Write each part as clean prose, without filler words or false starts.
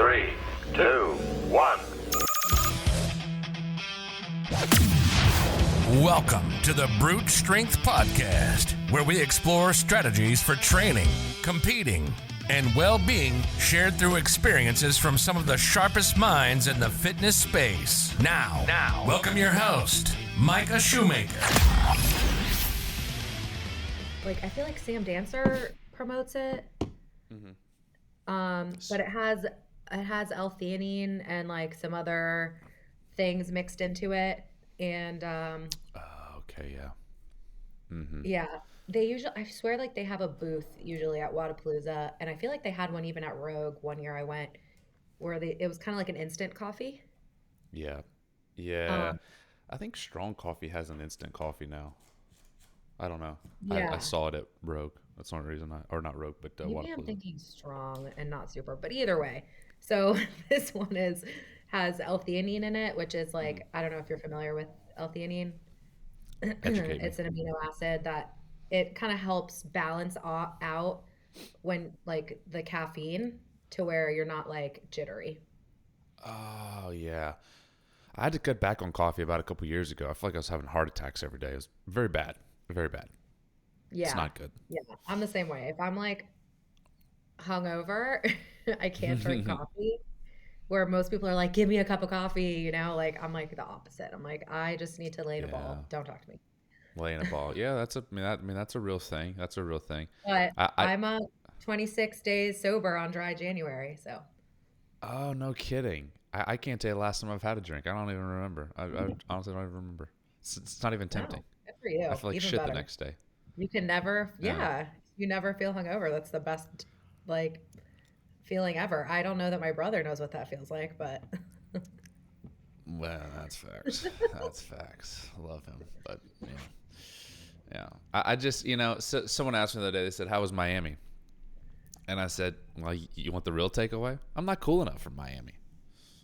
3, 2, 1. Welcome to the Brute Strength Podcast, where we explore strategies for training, competing, and well-being shared through experiences from some of the sharpest minds in the fitness space. Now, welcome your host, Micah Shoemaker. Like, I feel like Sam Dancer promotes it. But it has L-theanine and like some other things mixed into it. And okay, yeah. yeah, they usually, I swear, like they have a booth usually at Wadapalooza, and I feel like they had one even at Rogue one year I went, where it was kind of like an instant coffee. Yeah. I think Strong Coffee has an instant coffee now. I don't know. Yeah. I saw it at Rogue. That's the only reason or not Rogue, but Maybe I'm Wadapalooza. thinking Strong and not Super, but either way. So this one has L-theanine in it, which is like, I don't know if you're familiar with L-theanine. Educate me. It's an amino acid that it kind of helps balance out when like the caffeine to where you're not like jittery. Oh, yeah. I had to cut back on coffee about a couple years ago. I feel like I was having heart attacks every day. It was very bad. Very bad. Yeah. It's not good. Yeah. I'm the same way. If I'm like hungover, I can't drink coffee. Where most people are like, give me a cup of coffee, you know, like I'm like the opposite. I'm like, I just need to lay in a ball. Don't talk to me. Laying a ball. Yeah, that's a real thing. That's a real thing. But I'm 26 days sober on dry January, so. Oh, no kidding. I can't tell you the last time I've had a drink. I don't even remember. I honestly don't even remember. It's not even tempting. Wow, good for you. I feel like Even shit better. the next day. You can never, you never feel hungover. That's the best, like, feeling ever. I don't know that my brother knows what that feels like, but. Well, that's facts. That's facts. I love him, but yeah. I just, so someone asked me the other day. They said, "How was Miami?" And I said, "Well, you want the real takeaway? I'm not cool enough for Miami.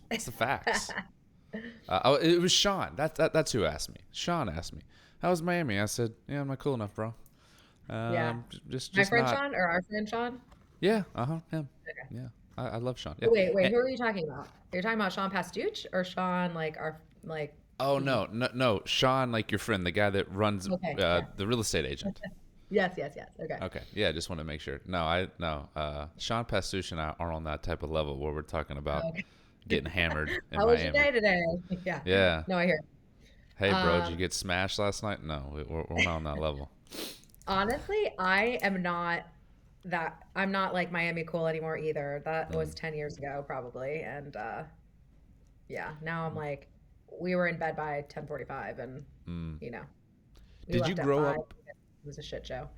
It's the facts." It was Sean. That's who asked me. Sean asked me, "How was Miami?" I said, "Yeah, I'm not cool enough, bro." Yeah. Just My friend not. Sean or our friend Sean? Yeah. Him. Okay. Yeah. I love Sean. Yeah. Wait, who are you talking about? You're talking about Sean Pastuch or Sean like our like? Oh no, Sean, like your friend, the guy that runs Okay, the real estate agent. Yes. Okay. Okay, yeah, just want to make sure. No, Sean Pastuch and I are on that type of level where we're talking about getting hammered in How was your Miami. day today? Yeah. Yeah. No, I hear. Hey, bro, did you get smashed last night? No, we're not on that level. Honestly, I'm not like Miami cool anymore either. That was 10 years ago probably, and now I'm like, we were in bed by 10:45, and we Did you left at grow 5. up? It was a shit show.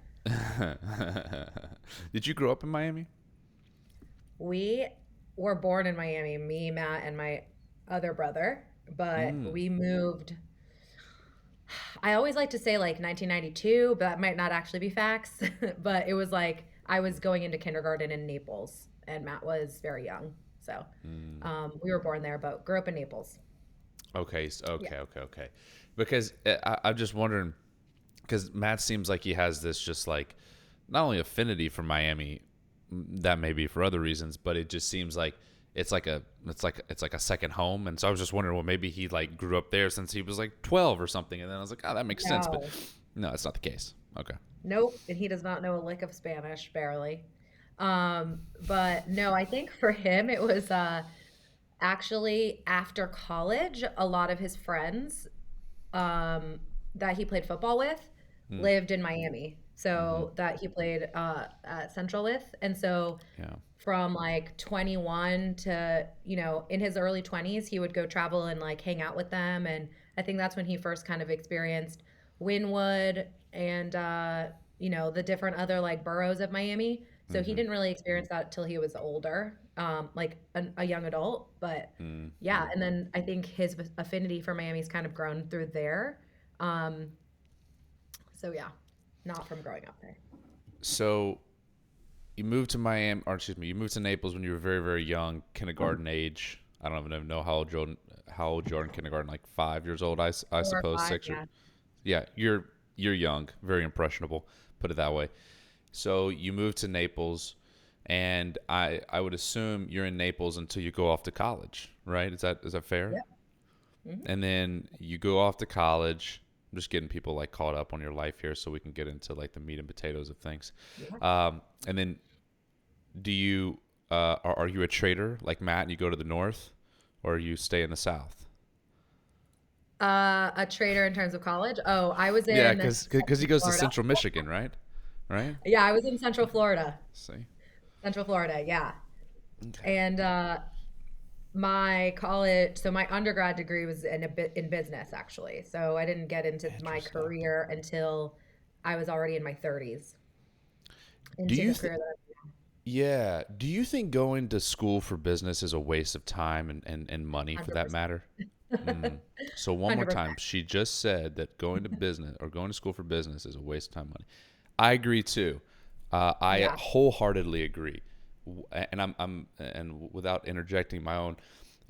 Did you grow up in Miami? We were born in Miami, me, Matt, and my other brother, but we moved. I always like to say like 1992, but that might not actually be facts. But it was like I was going into kindergarten in Naples, and Matt was very young. So we were born there, but grew up in Naples. Okay. Okay. Because I'm just wondering, because Matt seems like he has this just like not only affinity for Miami, that may be for other reasons, but it just seems like it's like a second home. And so I was just wondering, well, maybe he like grew up there since he was like 12 or something. And then I was like, oh, that makes sense. But no, that's not the case. Okay. Nope. And he does not know a lick of Spanish, barely. But no, I think for him, it was actually after college, a lot of his friends that he played football with lived in Miami. So that he played at Central with. And so from like 21 to, in his early 20s, he would go travel and like hang out with them. And I think that's when he first kind of experienced Wynwood and, the different other like boroughs of Miami. So he didn't really experience that till he was older, like a young adult. But and then I think his affinity for Miami's kind of grown through there. So yeah, not from growing up there. So you moved to you moved to Naples when you were very, very young, kindergarten age. I don't even know how old you are in kindergarten, like 5 years old, I suppose, 5, 6 yeah. or yeah. You're young, very impressionable, put it that way. So you moved to Naples. And I would assume you're in Naples until you go off to college, right? Is that fair? Yeah. Mm-hmm. And then you go off to college. I'm just getting people like caught up on your life here so we can get into like the meat and potatoes of things. Yeah. And then do you are you a trader like Matt and you go to the north, or you stay in the south? A trader in terms of college. Oh, I was Yeah, in because he Central goes to Florida. Central Michigan, right? Right? Yeah, I was in Central Florida. See? Central Florida, yeah. Okay. And my college, so my undergrad degree was in a bit in business actually. So I didn't get into my Interesting. career until I was already in my 30s Do into you the think? career that Yeah. Do you think going to school for business is a waste of time and money I'm for that 100%. matter? So one more 100%. time, she just said that going to business or going to school for business is a waste of time, money. I agree too. I Yeah. wholeheartedly agree, and and without interjecting my own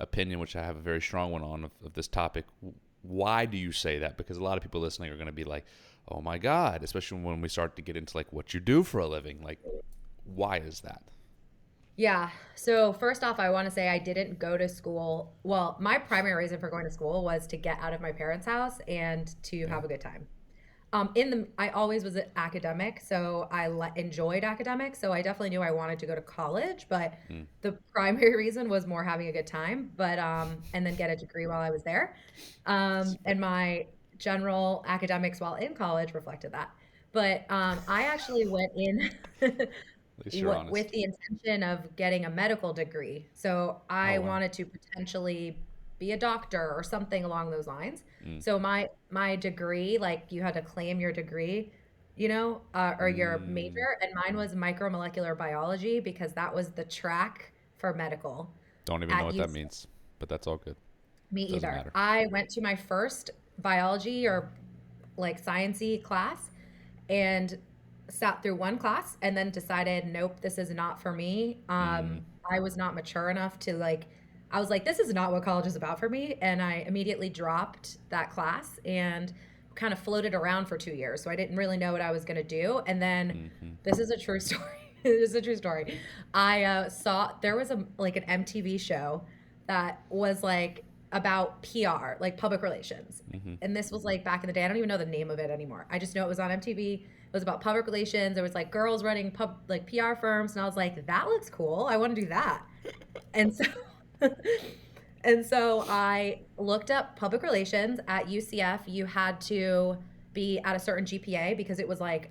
opinion, which I have a very strong one on of this topic. Why do you say that? Because a lot of people listening are going to be like, "Oh my God!" Especially when we start to get into like what you do for a living. Like, why is that? Yeah. So first off, I want to say I didn't go to school. Well, my primary reason for going to school was to get out of my parents' house and to Yeah. have a good time. I always was an academic, so enjoyed academics. So I definitely knew I wanted to go to college, but Mm. the primary reason was more having a good time. But and then get a degree while I was there. And my general academics while in college reflected that. But I actually went in At least you're with honest. the intention of getting a medical degree. So Oh I wow. wanted to potentially be a doctor or something along those lines. Mm. So my degree, like you had to claim your degree, or your Mm. major, and mine was micromolecular biology because that was the track for medical Don't even know at what that UC. means, but that's all good. Me Doesn't either. matter. I went to my first biology or like sciencey class and sat through one class and then decided, nope, this is not for me. Mm. I was not mature enough to like, I was like, this is not what college is about for me. And I immediately dropped that class and kind of floated around for 2 years. So I didn't really know what I was going to do. And then Mm-hmm. this is a true story. This is a true story. I saw there was a like an MTV show that was like about PR, like public relations. Mm-hmm. And this was like back in the day. I don't even know the name of it anymore. I just know it was on MTV. It was about public relations. There was like girls running like PR firms, and I was like, that looks cool. I want to do that. And so and so I looked up public relations at UCF. You had to be at a certain GPA because it was like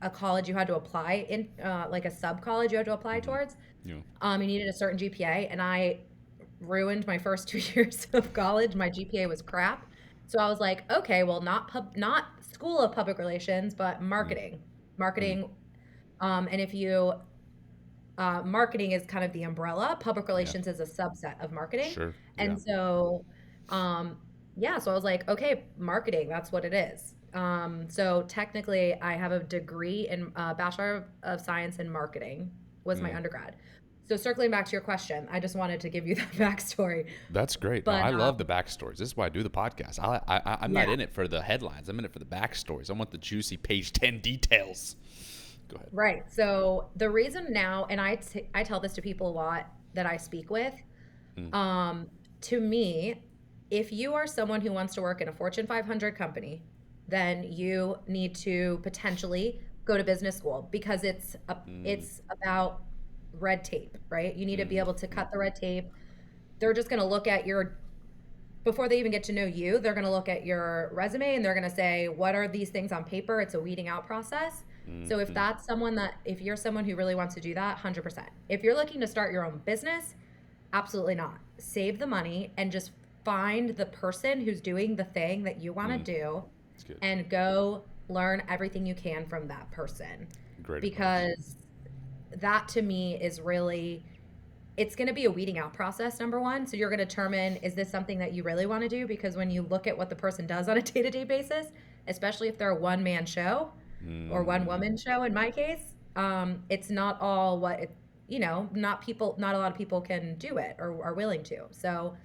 a college you had to apply in, like a sub college you had to apply Mm-hmm. towards. Yeah. You needed a certain GPA, and I ruined my first 2 years of college. My GPA was crap. So I was like, okay, well, not School of Public Relations, but Mm. marketing. Mm. Marketing. And if you, marketing is kind of the umbrella, public Yeah. relations is a subset of marketing. Sure. Yeah. And so, um, yeah, so I was like, okay, marketing, that's what it is. So technically, I have a degree in Bachelor of Science in Marketing was my Mm. undergrad. So circling back to your question, I just wanted to give you that backstory. That's great. No, But I love the backstories. This is why I do the podcast. I'm not yeah, in it for the headlines. I'm in it for the backstories. I want the juicy page 10 details. Go ahead. right. So the reason now, and I tell this to people a lot that I speak with, Mm. to me, if you are someone who wants to work in a Fortune 500 company, then you need to potentially go to business school because Mm. it's about red tape, right? You need to be Mm. able to cut the red tape. They're just going to look at your before they even get to know you, they're going to look at your resume and they're going to say, what are these things on paper? It's a weeding out process. So Mm-hmm. if you're someone who really wants to do that, 100%. If you're looking to start your own business, absolutely not. Save the money and just find the person who's doing the thing that you want to Mm. do It's good. and go learn everything you can from that person. Great advice. Because that to me is really it's going to be a weeding out process, number one. So you're going to determine, is this something that you really want to do? Because when you look at what the person does on a day-to-day basis, especially if they're a one-man show or Mm. one-woman show in my case, it's not all not a lot of people can do it or are willing to. So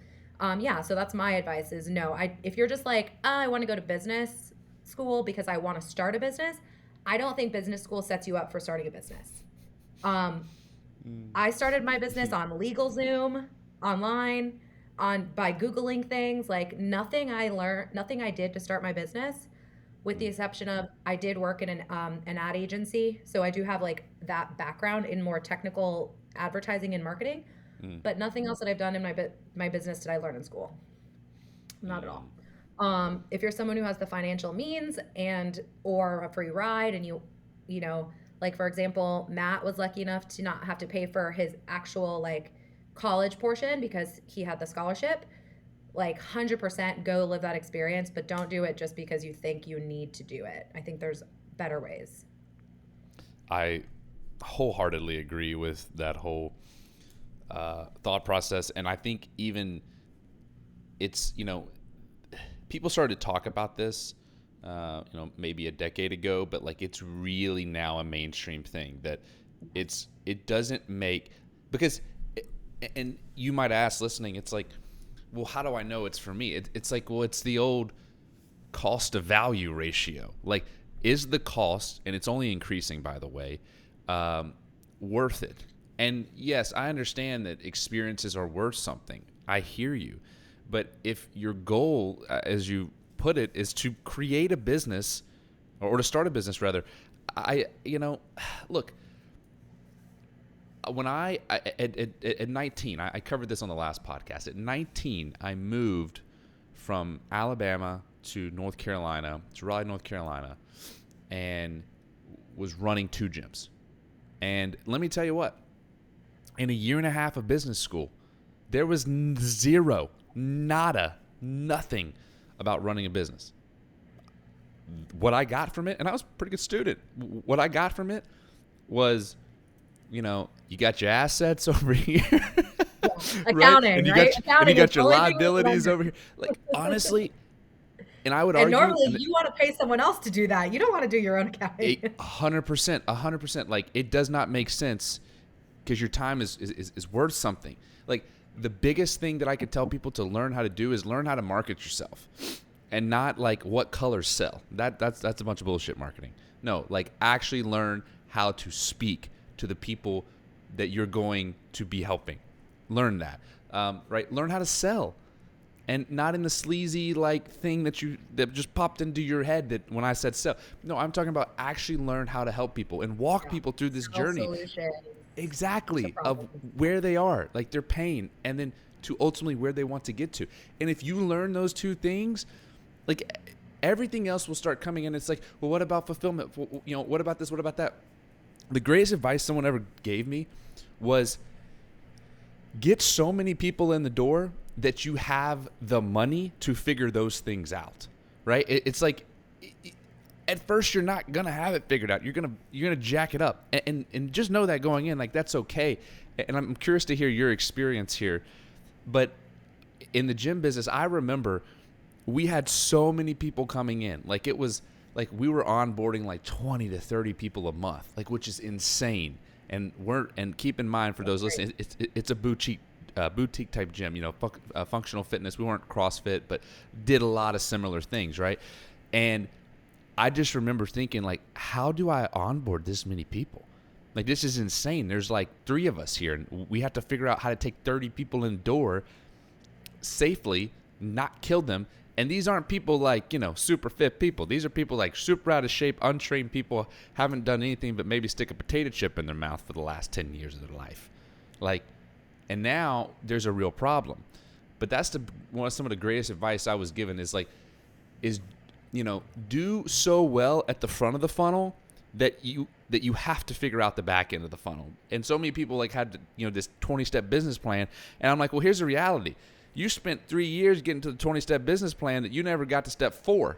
yeah, so that's my advice is no. If you're just like, I want to go to business school because I want to start a business, I don't think business school sets you up for starting a business. Um, I started my business on LegalZoom, online, by Googling things. Like nothing I learned, nothing I did to start my business, with the exception of I did work in an ad agency. So I do have like that background in more technical advertising and marketing, but nothing else that I've done in my business did I learn in school. Not at all. If you're someone who has the financial means and or a free ride, and you know, like for example, Matt was lucky enough to not have to pay for his actual like college portion because he had the scholarship. Like 100% go live that experience, but don't do it just because you think you need to do it. I think there's better ways. I wholeheartedly agree with that whole thought process. And I think even it's, people started to talk about this, maybe a decade ago, but like it's really now a mainstream thing that it doesn't make, because, and you might ask listening, it's like, well, how do I know it's for me? It's like, well, it's the old cost to value ratio. Like, is the cost, and it's only increasing, by the way, worth it? And yes, I understand that experiences are worth something. I hear you. But if your goal, as you put it, is to create a business, or to start a business rather, look, when at 19, I covered this on the last podcast. At 19, I moved from Alabama to North Carolina, to Raleigh, North Carolina, and was running 2 gyms. And let me tell you what, in a year and a half of business school, there was nothing about running a business. What I got from it, and I was a pretty good student, what I got from it was, you got your assets over here. Accounting, right? And you right? got, and you got your liabilities over here. Like, honestly, and I would argue. And normally you want to pay someone else to do that. You don't want to do your own accounting. 100%. Like, it does not make sense because your time is worth something. Like, the biggest thing that I could tell people to learn how to do is learn how to market yourself, and not like what colors sell. That's a bunch of bullshit marketing. No, like actually learn how to speak to the people that you're going to be helping. Learn that, right? Learn how to sell, and not in the sleazy like thing that just popped into your head that when I said sell. No, I'm talking about actually learn how to help people and walk people through this journey. Exactly, of where they are, like their pain, and then to ultimately where they want to get to. And if you learn those 2 things, like everything else will start coming in. It's like, well, what about fulfillment? What about this? What about that? The greatest advice someone ever gave me was get so many people in the door that you have the money to figure those things out, right? It's like, at first you're not gonna have it figured out. You're gonna jack it up, and just know that going in, like that's okay. And I'm curious to hear your experience here. But in the gym business, I remember we had so many people coming in. Like it was like we were onboarding like 20 to 30 people a month, like which is insane. And keep in mind for those listening, it's a boutique type gym. Functional fitness. We weren't CrossFit, but did a lot of similar things, right? And I just remember thinking, like, how do I onboard this many people? Like, this is insane. There's like 3 of us here, and we have to figure out how to take 30 people in the door safely, not kill them. And these aren't people like, super fit people. These are people like super out of shape, untrained people, haven't done anything but maybe stick a potato chip in their mouth for the last 10 years of their life. Like, and now there's a real problem. But that's some of the greatest advice I was given is do so well at the front of the funnel that you have to figure out the back end of the funnel. And so many people like had this 20-step business plan, and I'm like, well, here's the reality. You spent 3 years getting to the 20-step business plan that you never got to step 4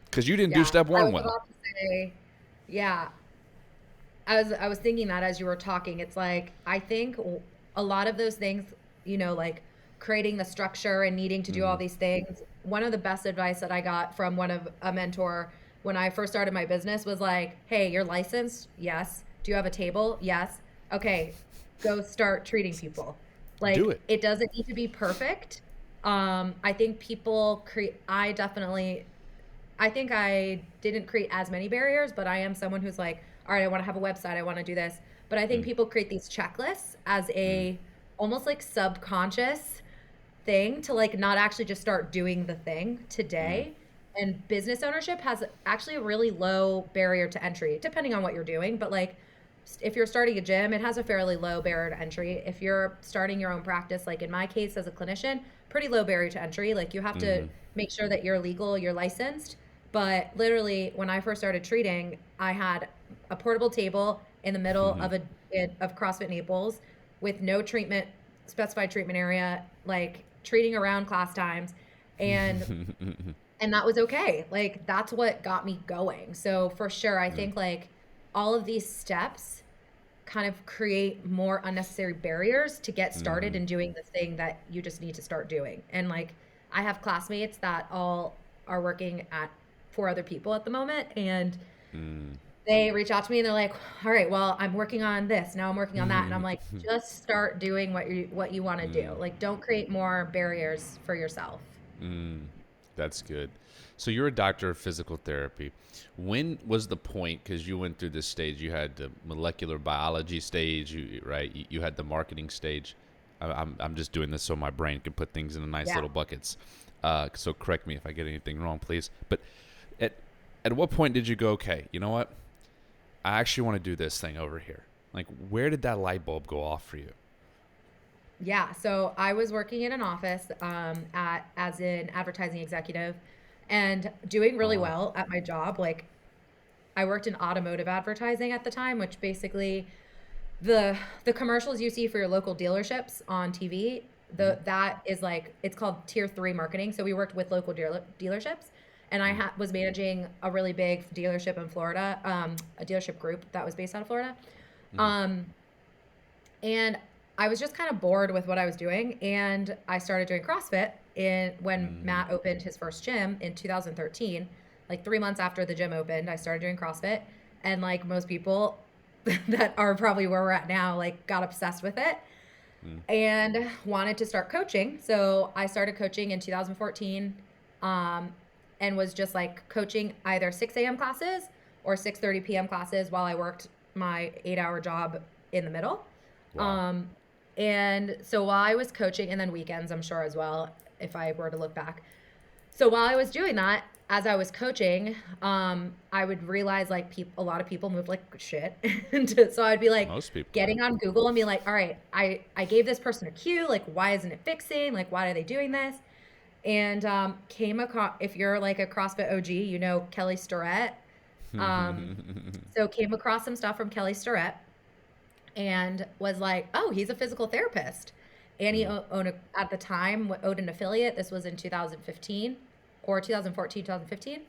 because you didn't do step 1 well. I was thinking that as you were talking. It's like, I think a lot of those things, like creating the structure and needing to do all these things. One of the best advice that I got from a mentor when I first started my business was like, hey, you're licensed? Yes. Do you have a table? Yes. Okay, go start treating people. Like, do it. It doesn't need to be perfect. I think I didn't create as many barriers, but I am someone who's like, all right, I want to have a website. I want to do this. but I think people create these checklists as a almost like subconscious thing to like not actually just start doing the thing today. And business ownership has actually a really low barrier to entry, depending on what you're doing. But like, if you're starting a gym, it has a fairly low barrier to entry. If you're starting your own practice, like in my case as a clinician, pretty low barrier to entry. Like you have to make sure that you're legal, you're licensed. But literally, when I first started treating, I had a portable table in the middle of CrossFit Naples with no treatment, specified treatment area, like treating around class times. And and that was okay. Like that's what got me going. So for sure, I think like all of these steps kind of create more unnecessary barriers to get started in doing the thing that you just need to start doing. And like I have classmates that all are working at for other people at the moment, and they reach out to me and they're like, all right, well, I'm working on this, now I'm working on that. And I'm like, just start doing what you want to do. Like don't create more barriers for yourself. That's good. So you're a doctor of physical therapy. When was the point, because you went through this stage, you had the molecular biology stage, right? You had the marketing stage. I'm just doing this so my brain can put things in nice little buckets. So correct me if I get anything wrong, please. But at what point did you go, okay, you know what? I actually want to do this thing over here. Like, where did that light bulb go off for you? Yeah, so I was working in an office as an advertising executive and doing really well at my job. Like I worked in automotive advertising at the time, which basically the commercials you see for your local dealerships on TV, that is like, it's called tier 3 marketing. So we worked with local dealerships, and I was managing a really big dealership in Florida, a dealership group that was based out of Florida. And I was just kind of bored with what I was doing, and I started doing CrossFit when Matt opened his first gym in 2013. Like 3 months after the gym opened, I started doing CrossFit, and like most people that are probably where we're at now, like got obsessed with it and wanted to start coaching. So I started coaching in 2014 and was just like coaching either 6 a.m. classes or 6:30 p.m. classes while I worked my 8-hour job in the middle. Wow. And so while I was coaching, and then weekends, I'm sure as well, if I were to look back. So while I was doing that, as I was coaching, I would realize like a lot of people moved like shit. So I'd be like Most people getting on Google and be like, all right, I gave this person a cue. Like, why isn't it fixing? Like, why are they doing this? And came across, if you're like a CrossFit OG, you know Kelly Starrett. So came across some stuff from Kelly Starrett and was like, oh, he's a physical therapist. And he owned at the time owned an affiliate. This was in 2015 or 2014, 2015.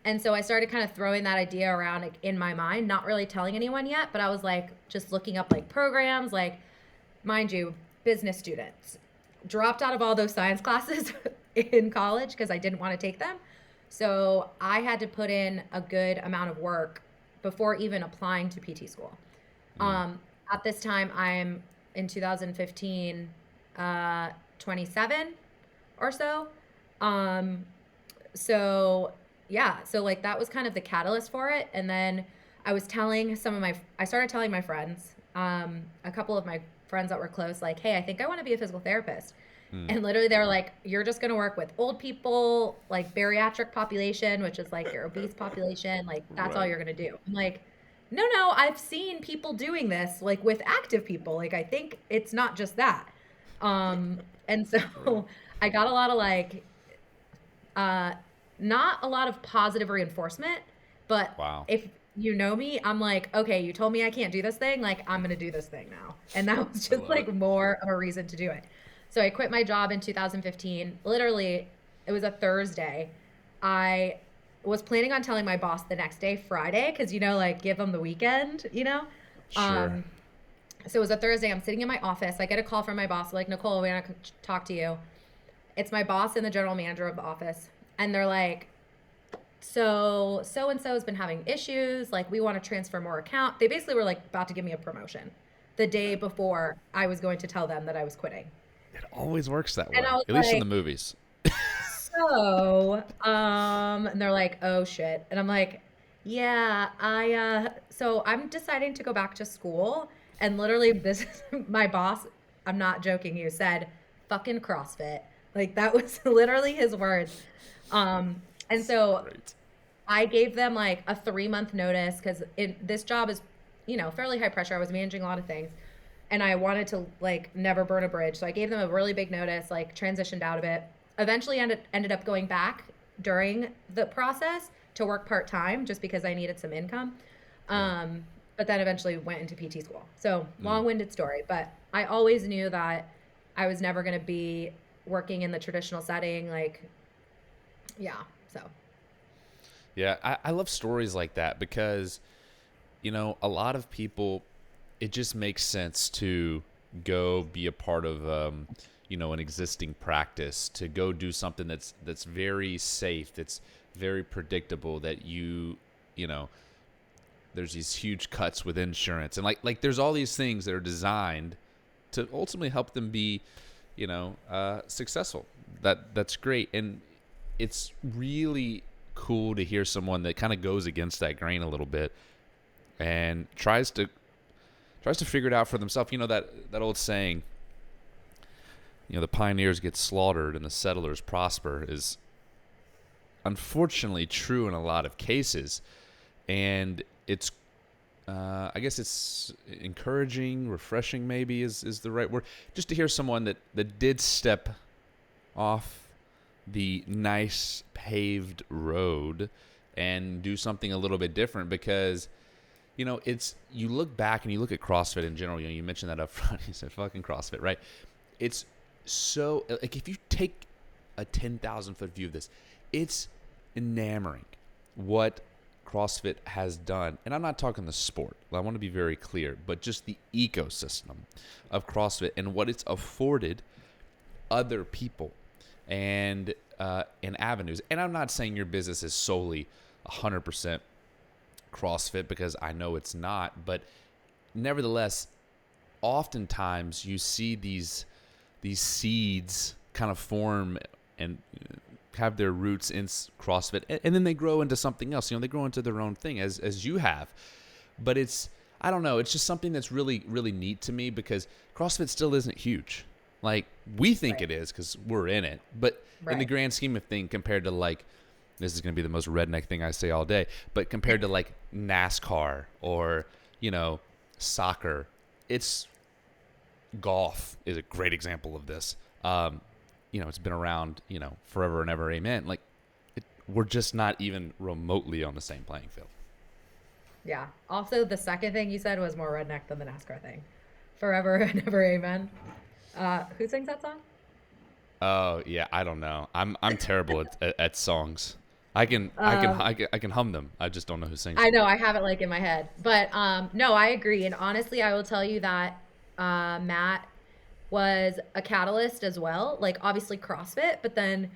And so I started kind of throwing that idea around like, in my mind, not really telling anyone yet, but I was like just looking up like programs, like mind you, business students. Dropped out of all those science classes in college because I didn't want to take them. So I had to put in a good amount of work before even applying to PT school. At this time, I'm in 2015, 27 or so. So yeah, so like that was kind of the catalyst for it. And then I started telling my friends, a couple of my friends that were close, like, hey, I think I want to be a physical therapist. And literally they were like, you're just going to work with old people, like bariatric population, which is like your obese population. Like that's all you're going to do. I'm like, no, I've seen people doing this like with active people. Like, I think it's not just that. And so I got a lot of like, not a lot of positive reinforcement, but if you know me, I'm like, okay, you told me I can't do this thing. Like, I'm going to do this thing now. And that was just like more of a reason to do it. So I quit my job in 2015. Literally, it was a Thursday. I was planning on telling my boss the next day, Friday, because, you know, like give them the weekend, you know? Sure. So it was a Thursday. I'm sitting in my office. I get a call from my boss, like, Nicole, we want to talk to you. It's my boss and the general manager of the office. And they're like, so-and-so has been having issues. Like, we want to transfer more account. They basically were like about to give me a promotion the day before I was going to tell them that I was quitting. It always works that way, And I was at least in like, the movies. and they're like, oh shit. And I'm like, Yeah, so I'm deciding to go back to school, and literally this is my boss, I'm not joking you, said fucking CrossFit. Like that was literally his words. And It's so great. I gave them like a 3 month notice because this job is, fairly high pressure. I was managing a lot of things, and I wanted to like never burn a bridge. So I gave them a really big notice, like transitioned out of it. Eventually ended up going back during the process to work part time just because I needed some income. Yeah. But then eventually went into PT school. So long winded story, but I always knew that I was never going to be working in the traditional setting. Like, yeah. So Yeah, I love stories like that because, a lot of people, it just makes sense to go be a part of, an existing practice, to go do something that's very safe, that's very predictable, that you know, there's these huge cuts with insurance, and like there's all these things that are designed to ultimately help them be, successful. That's great, and it's really cool to hear someone that kind of goes against that grain a little bit and tries to figure it out for themselves. That old saying, the pioneers get slaughtered and the settlers prosper, is unfortunately true in a lot of cases. And it's I guess it's encouraging, refreshing maybe is the right word, just to hear someone that did step off the nice paved road and do something a little bit different. Because it's, you look back and you look at CrossFit in general, you mentioned that up front, you said fucking CrossFit, right? It's so, like, if you take a 10,000 foot view of this, it's enamoring what CrossFit has done. And I'm not talking the sport, I want to be very clear, but just the ecosystem of CrossFit and what it's afforded other people and avenues. And I'm not saying your business is solely 100% CrossFit, because I know it's not, but nevertheless, oftentimes you see these seeds kind of form and have their roots in CrossFit, and then they grow into something else. They grow into their own thing, as you have. But it's, I don't know, it's just something that's really, really neat to me, because CrossFit still isn't huge. Like, we think Right. it is because we're in it, but in the Right. grand scheme of things, compared to, like, this is going to be the most redneck thing I say all day, but compared to like NASCAR or, soccer, it's, golf is a great example of this. It's been around, forever and ever. Amen. Like, we're just not even remotely on the same playing field. Yeah. Also, the second thing you said was more redneck than the NASCAR thing. Forever and ever, amen. Who sings that song? Oh yeah, I don't know. I'm terrible at songs. I can hum them. I just don't know who sings I them. know I have it like in my head, but no, I agree. And honestly, I will tell you that Matt was a catalyst as well. Like obviously CrossFit, but then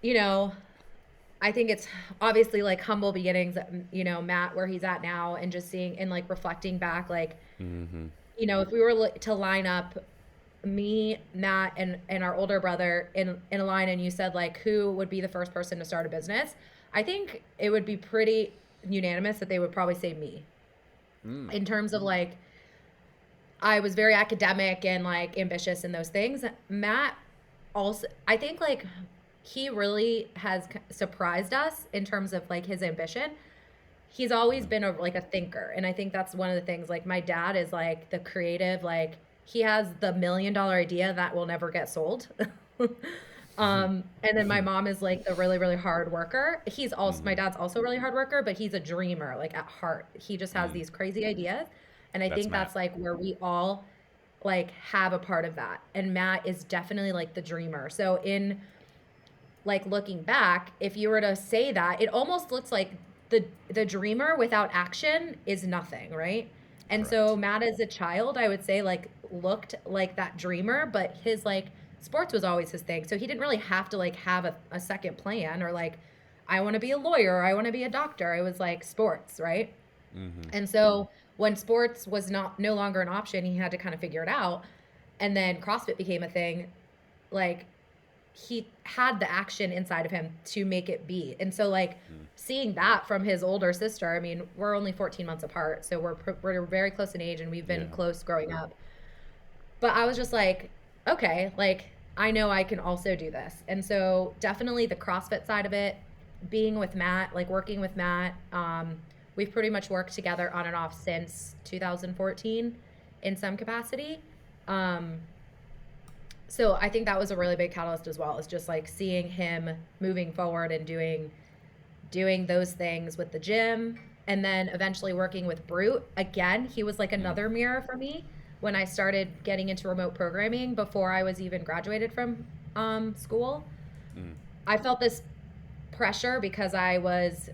you know I think it's obviously like humble beginnings. Matt where he's at now, and just seeing and like reflecting back, like Mm-hmm. if we were to line up me, Matt, and our older brother in a line, and you said like who would be the first person to start a business, I think it would be pretty unanimous that they would probably say me. In terms of like I was very academic and like ambitious in those things. Matt also, I think like he really has surprised us in terms of like his ambition. He's always been a thinker, and I think that's one of the things. Like my dad is like the creative, like he has the $1 million idea that will never get sold. And then my mom is like the really, really hard worker. He's also, my Mm-hmm. dad's also a really hard worker, but he's a dreamer, like at heart. He just has Mm. these crazy ideas. And I That's think Matt. that's like where we all like have a part of that. And Matt is definitely like the dreamer. So in like looking back, if you were to say that, it almost looks like the dreamer without action is nothing, right? And so Correct. Matt as a child, I would say like looked like that dreamer, but his like sports was always his thing. So he didn't really have to like have a second plan or like I want to be a lawyer or I want to be a doctor. It was like sports, right? Mm-hmm. And so when sports was not no longer an option, he had to kind of figure it out. And then CrossFit became a thing. Like he had the action inside of him to make it be. And so like seeing that from his older sister, I mean, we're only 14 months apart, so we're very close in age and we've been close growing up. But I was just like, okay, like I know I can also do this. And so definitely the CrossFit side of it, being with Matt, like working with Matt, we've pretty much worked together on and off since 2014 in some capacity. So I think that was a really big catalyst as well, is just like seeing him moving forward and doing those things with the gym, and then eventually working with Brute. Again, he was like another mirror for me when I started getting into remote programming before I was even graduated from school. I felt this pressure because I was,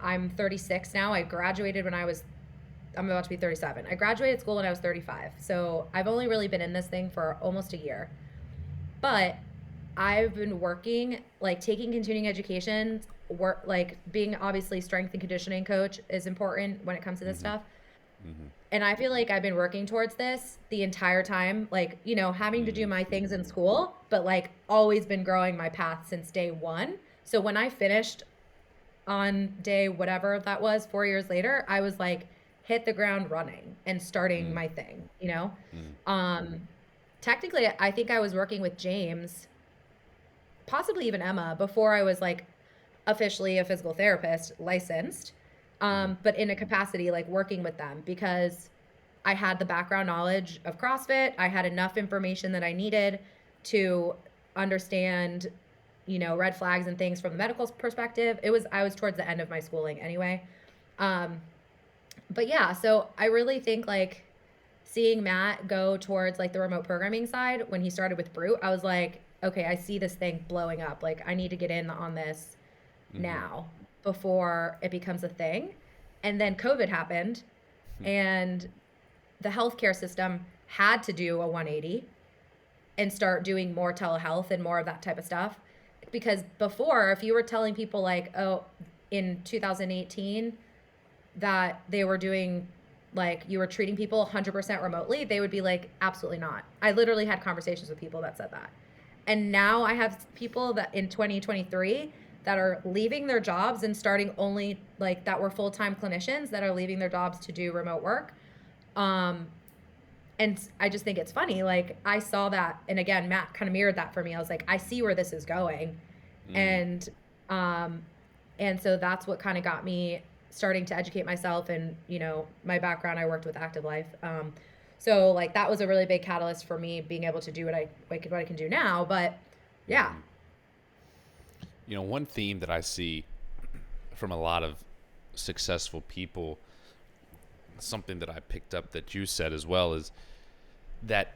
I'm 36 now. I graduated when I'm about to be 37. I graduated school when I was 35. So I've only really been in this thing for almost a year. But I've been working, like taking continuing education, like being obviously strength and conditioning coach is important when it comes to this stuff. And I feel like I've been working towards this the entire time, like, having to do my things in school, but like always been growing my path since day one. So when I finished on day whatever that was 4 years later, I was like, hit the ground running and starting my thing, Technically, I think I was working with James, possibly even Emma, before I was like officially a physical therapist licensed, but in a capacity like working with them because I had the background knowledge of CrossFit. I had enough information that I needed to understand, red flags and things from the medical perspective. I was towards the end of my schooling anyway. But yeah, so I really think like seeing Matt go towards like the remote programming side when he started with Brute, I was like, okay, I see this thing blowing up. Like I need to get in on this now before it becomes a thing. And then COVID happened and the healthcare system had to do a 180 and start doing more telehealth and more of that type of stuff. Because before, if you were telling people like, oh, in 2018 that they were doing, like you were treating people 100% remotely, they would be like, absolutely not. I literally had conversations with people that said that. And now I have people that in 2023 that are leaving their jobs and starting only like that were full-time clinicians that are leaving their jobs to do remote work. And I just think it's funny. Like I saw that. And again, Matt kind of mirrored that for me. I was like, I see where this is going. And so that's what kind of got me starting to educate myself. And, my background, I worked with Active Life. So like that was a really big catalyst for me being able to do what I can do now. But yeah. One theme that I see from a lot of successful people, something that I picked up that you said as well, is that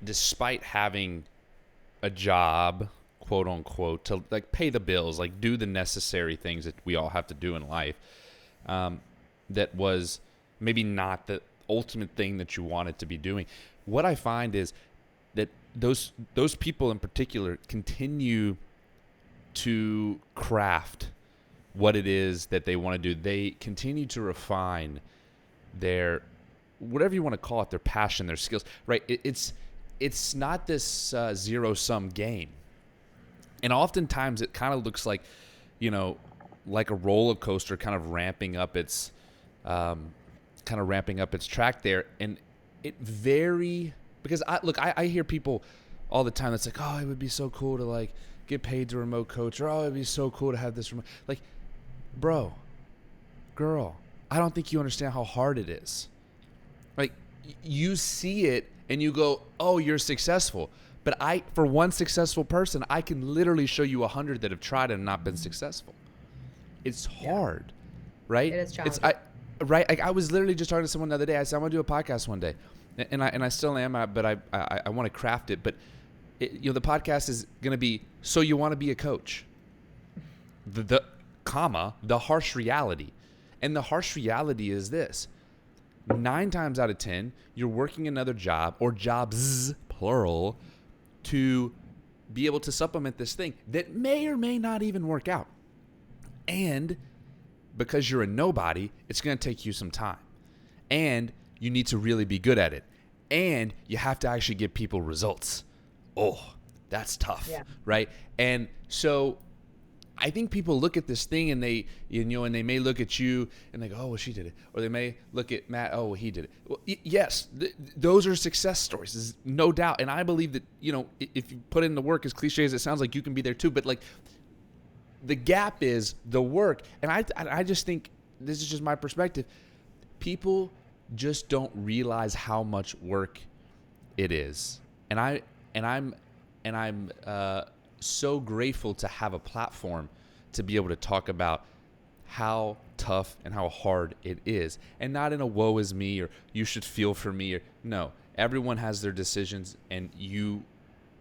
despite having a job, quote unquote, to like pay the bills, like do the necessary things that we all have to do in life, that was maybe not the ultimate thing that you wanted to be doing. What I find is that those people in particular continue to craft what it is that they want to do. They continue to refine their, whatever you want to call it, their passion, their skills, right? It's not this zero-sum game. And oftentimes it kind of looks like, like a roller coaster kind of ramping up its track there. And it because I hear people all the time that's like, oh, it would be so cool to like get paid to remote coach, or oh, it'd be so cool to have this remote. Like, bro, girl, I don't think you understand how hard it is. Like, you see it and you go, oh, you're successful. But for one successful person, I can literally show you 100 that have tried and not been successful. It's hard, right? It is challenging. Right? I was literally just talking to someone the other day. I said, I'm going to do a podcast one day. And I still am, but I want to craft it. But, the podcast is going to be, so you want to be a coach. The harsh reality. And the harsh reality is this. 9 times out of 10, you're working another job, or jobs, plural, to be able to supplement this thing that may or may not even work out. And because you're a nobody, it's going to take you some time. And you need to really be good at it. And you have to actually give people results. Oh, That's tough, Yeah. right? And so I think people look at this thing and they, and they may look at you and they go, oh, well, she did it. Or they may look at Matt, oh, well, he did it. Well, yes, those are success stories, there's no doubt. And I believe that, if you put in the work, as cliche as it sounds like, you can be there too. But like, the gap is the work. And I just think, this is just my perspective, people just don't realize how much work it is. And I'm so grateful to have a platform to be able to talk about how tough and how hard it is, and not in a woe is me or you should feel for me, or no, everyone has their decisions and you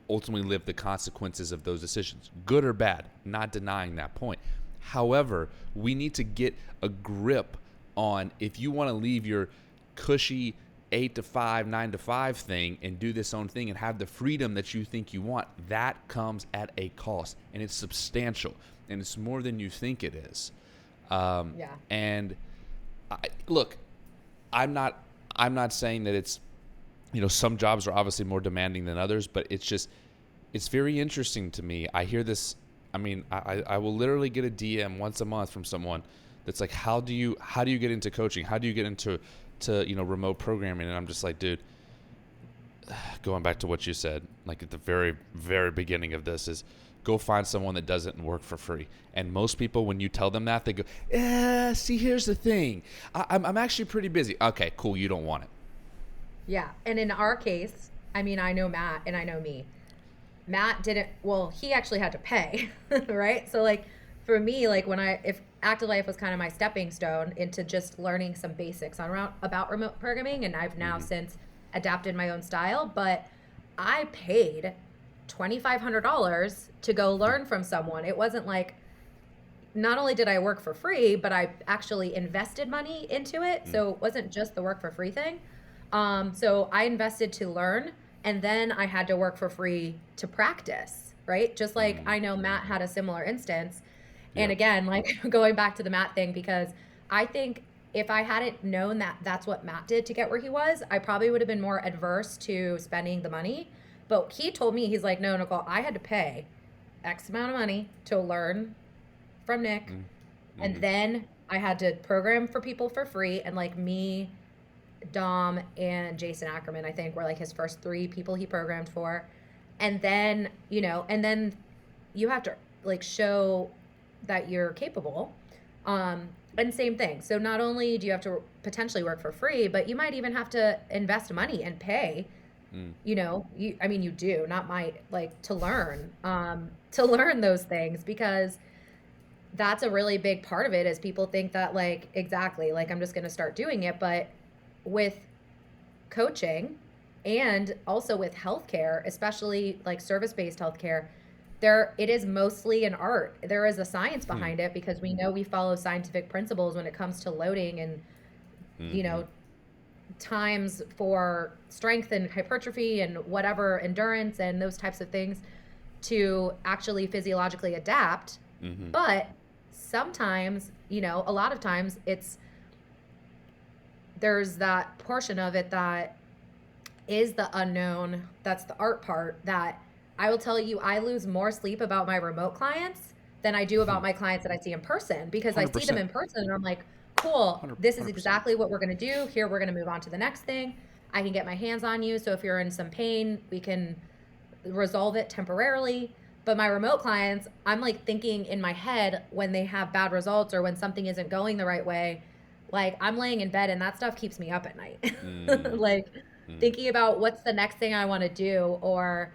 ultimately live the consequences of those decisions, good or bad, not denying that point. However, we need to get a grip on, if you want to leave your cushy 8 to 5, 9 to 5 thing and do this own thing and have the freedom that you think you want, that comes at a cost, and it's substantial, and it's more than you think it is. And look, I'm not saying that it's, some jobs are obviously more demanding than others, but it's very interesting to me. I hear this. I mean, I will literally get a DM once a month from someone that's like, how do you get into coaching? How do you get into remote programming? And I'm just like, dude, going back to what you said, like at the very, very beginning of this, is go find someone that does it and work for free. And most people, when you tell them that, they go, see, here's the thing. I'm actually pretty busy. Okay, cool. You don't want it. Yeah. And in our case, I mean, I know Matt and I know me. Matt didn't, well, he actually had to pay, right? So like for me, like if Active Life was kind of my stepping stone into just learning some basics about remote programming, and I've now since adapted my own style, but I paid $2,500 to go learn from someone. It wasn't like, not only did I work for free, but I actually invested money into it. So it wasn't just the work for free thing. So I invested to learn, and then I had to work for free to practice, right? Just like I know Matt had a similar instance. And again, like going back to the Matt thing, because I think if I hadn't known that that's what Matt did to get where he was, I probably would have been more adverse to spending the money. But he told me, he's like, no, Nicole, I had to pay X amount of money to learn from Nick. And then I had to program for people for free. And like me, Dom, and Jason Ackerman, I think, were like his first 3 people he programmed for. And then, and then you have to like show that you're capable. And same thing. So not only do you have to potentially work for free, but you might even have to invest money and pay. You do, not might, like, to learn those things, because that's a really big part of it, is people think that like, exactly, like I'm just going to start doing it. But with coaching and also with healthcare, especially like service-based healthcare, it is mostly an art. There is a science behind it, because we know we follow scientific principles when it comes to loading and, times for strength and hypertrophy and whatever, endurance and those types of things, to actually physiologically adapt. But sometimes, a lot of times there's that portion of it that is the unknown. That's the art part, that I will tell you, I lose more sleep about my remote clients than I do about my clients that I see in person, because 100%. I see them in person and I'm like, cool, this is exactly what we're going to do. Here, we're going to move on to the next thing. I can get my hands on you. So if you're in some pain, we can resolve it temporarily. But my remote clients, I'm like thinking in my head when they have bad results or when something isn't going the right way, like I'm laying in bed and that stuff keeps me up at night. Thinking about what's the next thing I want to do, or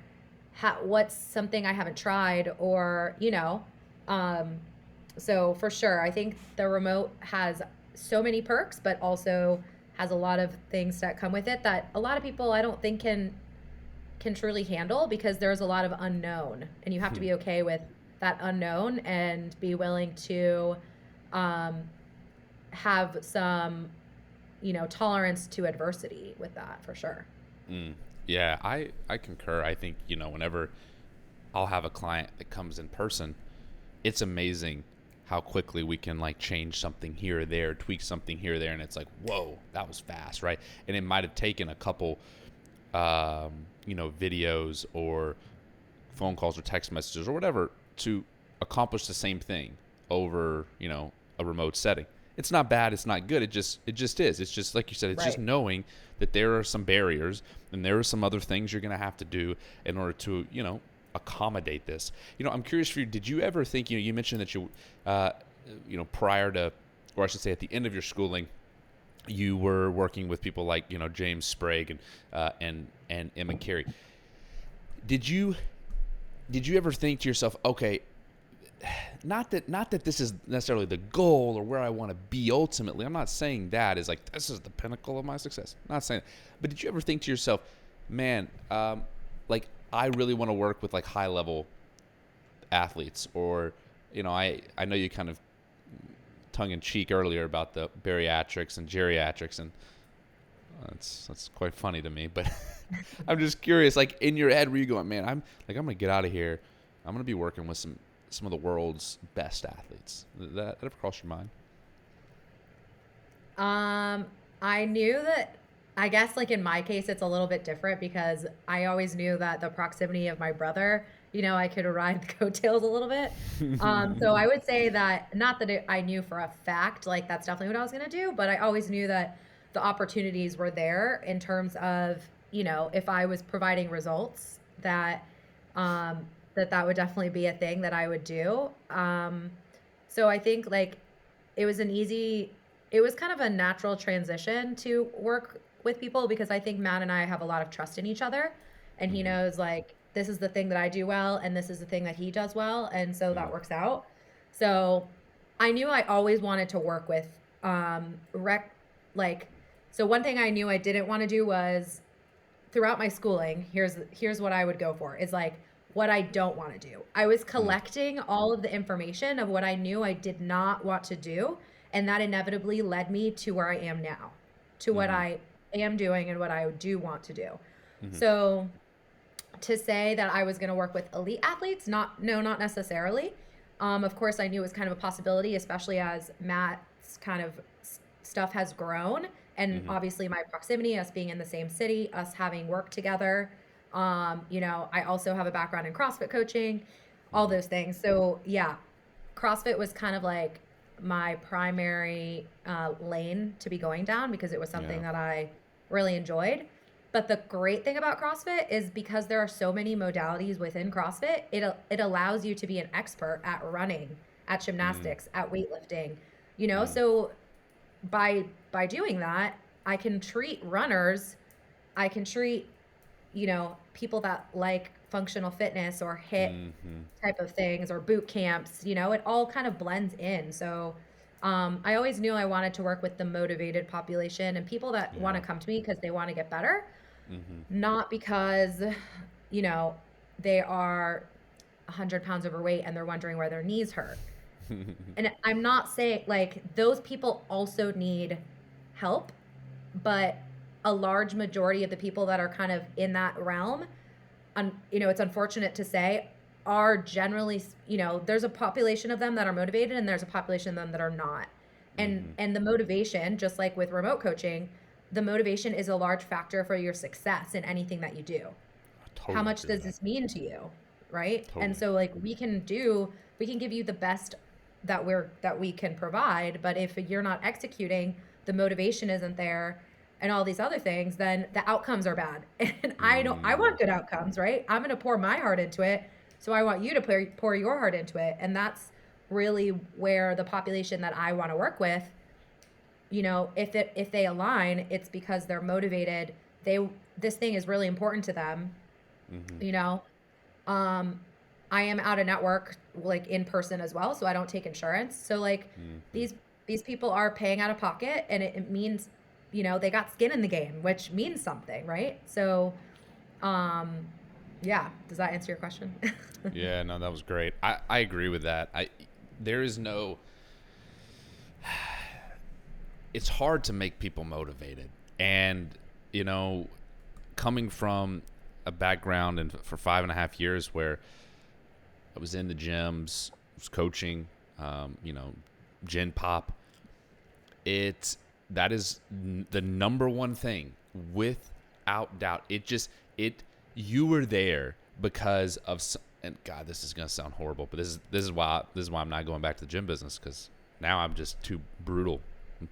what's something I haven't tried, or, so for sure, I think the remote has so many perks, but also has a lot of things that come with it that a lot of people, I don't think, can truly handle, because there's a lot of unknown, and you have to be okay with that unknown and be willing to have some, tolerance to adversity with that, for sure. Yeah, I concur. I think, whenever I'll have a client that comes in person, it's amazing how quickly we can like change something here or there, tweak something here or there, and it's like, whoa, that was fast, right? And it might have taken a couple, videos or phone calls or text messages or whatever to accomplish the same thing over, a remote setting. It's not bad. It's not good. It just is. It's just like you said. It's just knowing that there are some barriers and there are some other things you're going to have to do in order to, accommodate this. I'm curious for you. Did you ever think, you mentioned that you, prior to, or I should say at the end of your schooling, you were working with people like, James Sprague and Emma Cary. Did you ever think to yourself, okay, not that this is necessarily the goal or where I want to be ultimately. I'm not saying that is like, this is the pinnacle of my success. I'm not saying that. But did you ever think to yourself, man, like I really want to work with like high level athletes, or, I know you kind of tongue in cheek earlier about the bariatrics and geriatrics, and that's quite funny to me, but I'm just curious, like in your head, were you going, man, I'm going to get out of here. I'm going to be working with some of the world's best athletes. Did that ever cross your mind? I knew that, I guess like in my case, it's a little bit different because I always knew that the proximity of my brother, I could ride the coattails a little bit. So I would say that, not that I knew for a fact, like that's definitely what I was going to do, but I always knew that the opportunities were there in terms of, if I was providing results, that that would definitely be a thing that I would do. So I think like it was kind of a natural transition to work with people because I think Matt and I have a lot of trust in each other, and he knows like this is the thing that I do well and this is the thing that he does well, and so that works out. So I knew I always wanted to work with so one thing I knew I didn't want to do was, throughout my schooling, here's what I would go for, is like what I don't want to do. I was collecting all of the information of what I knew I did not want to do, and that inevitably led me to where I am now, to what I am doing and what I do want to do. So to say that I was going to work with elite athletes, not necessarily. Of course, I knew it was kind of a possibility, especially as Matt's kind of stuff has grown. And obviously my proximity, us being in the same city, us having worked together. I also have a background in CrossFit coaching, all those things. So yeah, CrossFit was kind of like my primary lane to be going down because it was something that I really enjoyed. But the great thing about CrossFit is because there are so many modalities within CrossFit, it allows you to be an expert at running, at gymnastics, at weightlifting, so by doing that, I can treat runners, I can treat, people that like functional fitness or HIIT type of things, or boot camps, it all kind of blends in. So I always knew I wanted to work with the motivated population and people that want to come to me because they want to get better, not because, they are 100 pounds overweight and they're wondering where their knees hurt. And I'm not saying, like, those people also need help, but a large majority of the people that are kind of in that realm, it's unfortunate to say, are generally, there's a population of them that are motivated and there's a population of them that are not. And the motivation, just like with remote coaching, the motivation is a large factor for your success in anything that you do. How much does this mean to you? Right. Totally. And so like we can give you the best that we can provide, but if you're not executing, the motivation isn't there and all these other things, then the outcomes are bad. And I want good outcomes, right? I'm going to pour my heart into it. So I want you to pour your heart into it. And that's really where the population that I want to work with, if they align, it's because they're motivated. This thing is really important to them. I am out of network, like in person as well, so I don't take insurance. So like these people are paying out of pocket, and it means, they got skin in the game, which means something, right? So, yeah, does that answer your question? Yeah, no, that was great. I agree with that. There is no, it's hard to make people motivated, and coming from a background and for 5.5 years where I was in the gyms, was coaching, Gen Pop. That is the number one thing, without doubt. You were there because of and God, this is gonna sound horrible, but this is why I'm not going back to the gym business, because now I'm just too brutal.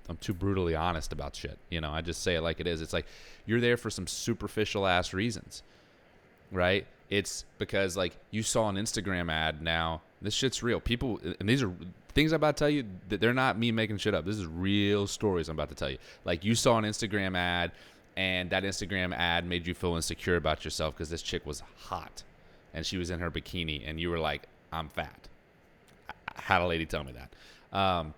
I'm too brutally honest about shit. You know, I just say it like it is. It's like you're there for some superficial ass reasons, right? It's because like you saw an Instagram ad. Now this shit's real. People, and these are things I'm about to tell you that they're not me making shit up. This is real stories I'm about to tell you. Like you saw an Instagram ad, and that Instagram ad made you feel insecure about yourself because this chick was hot and she was in her bikini, and you were like, I'm fat. I had a lady tell me that.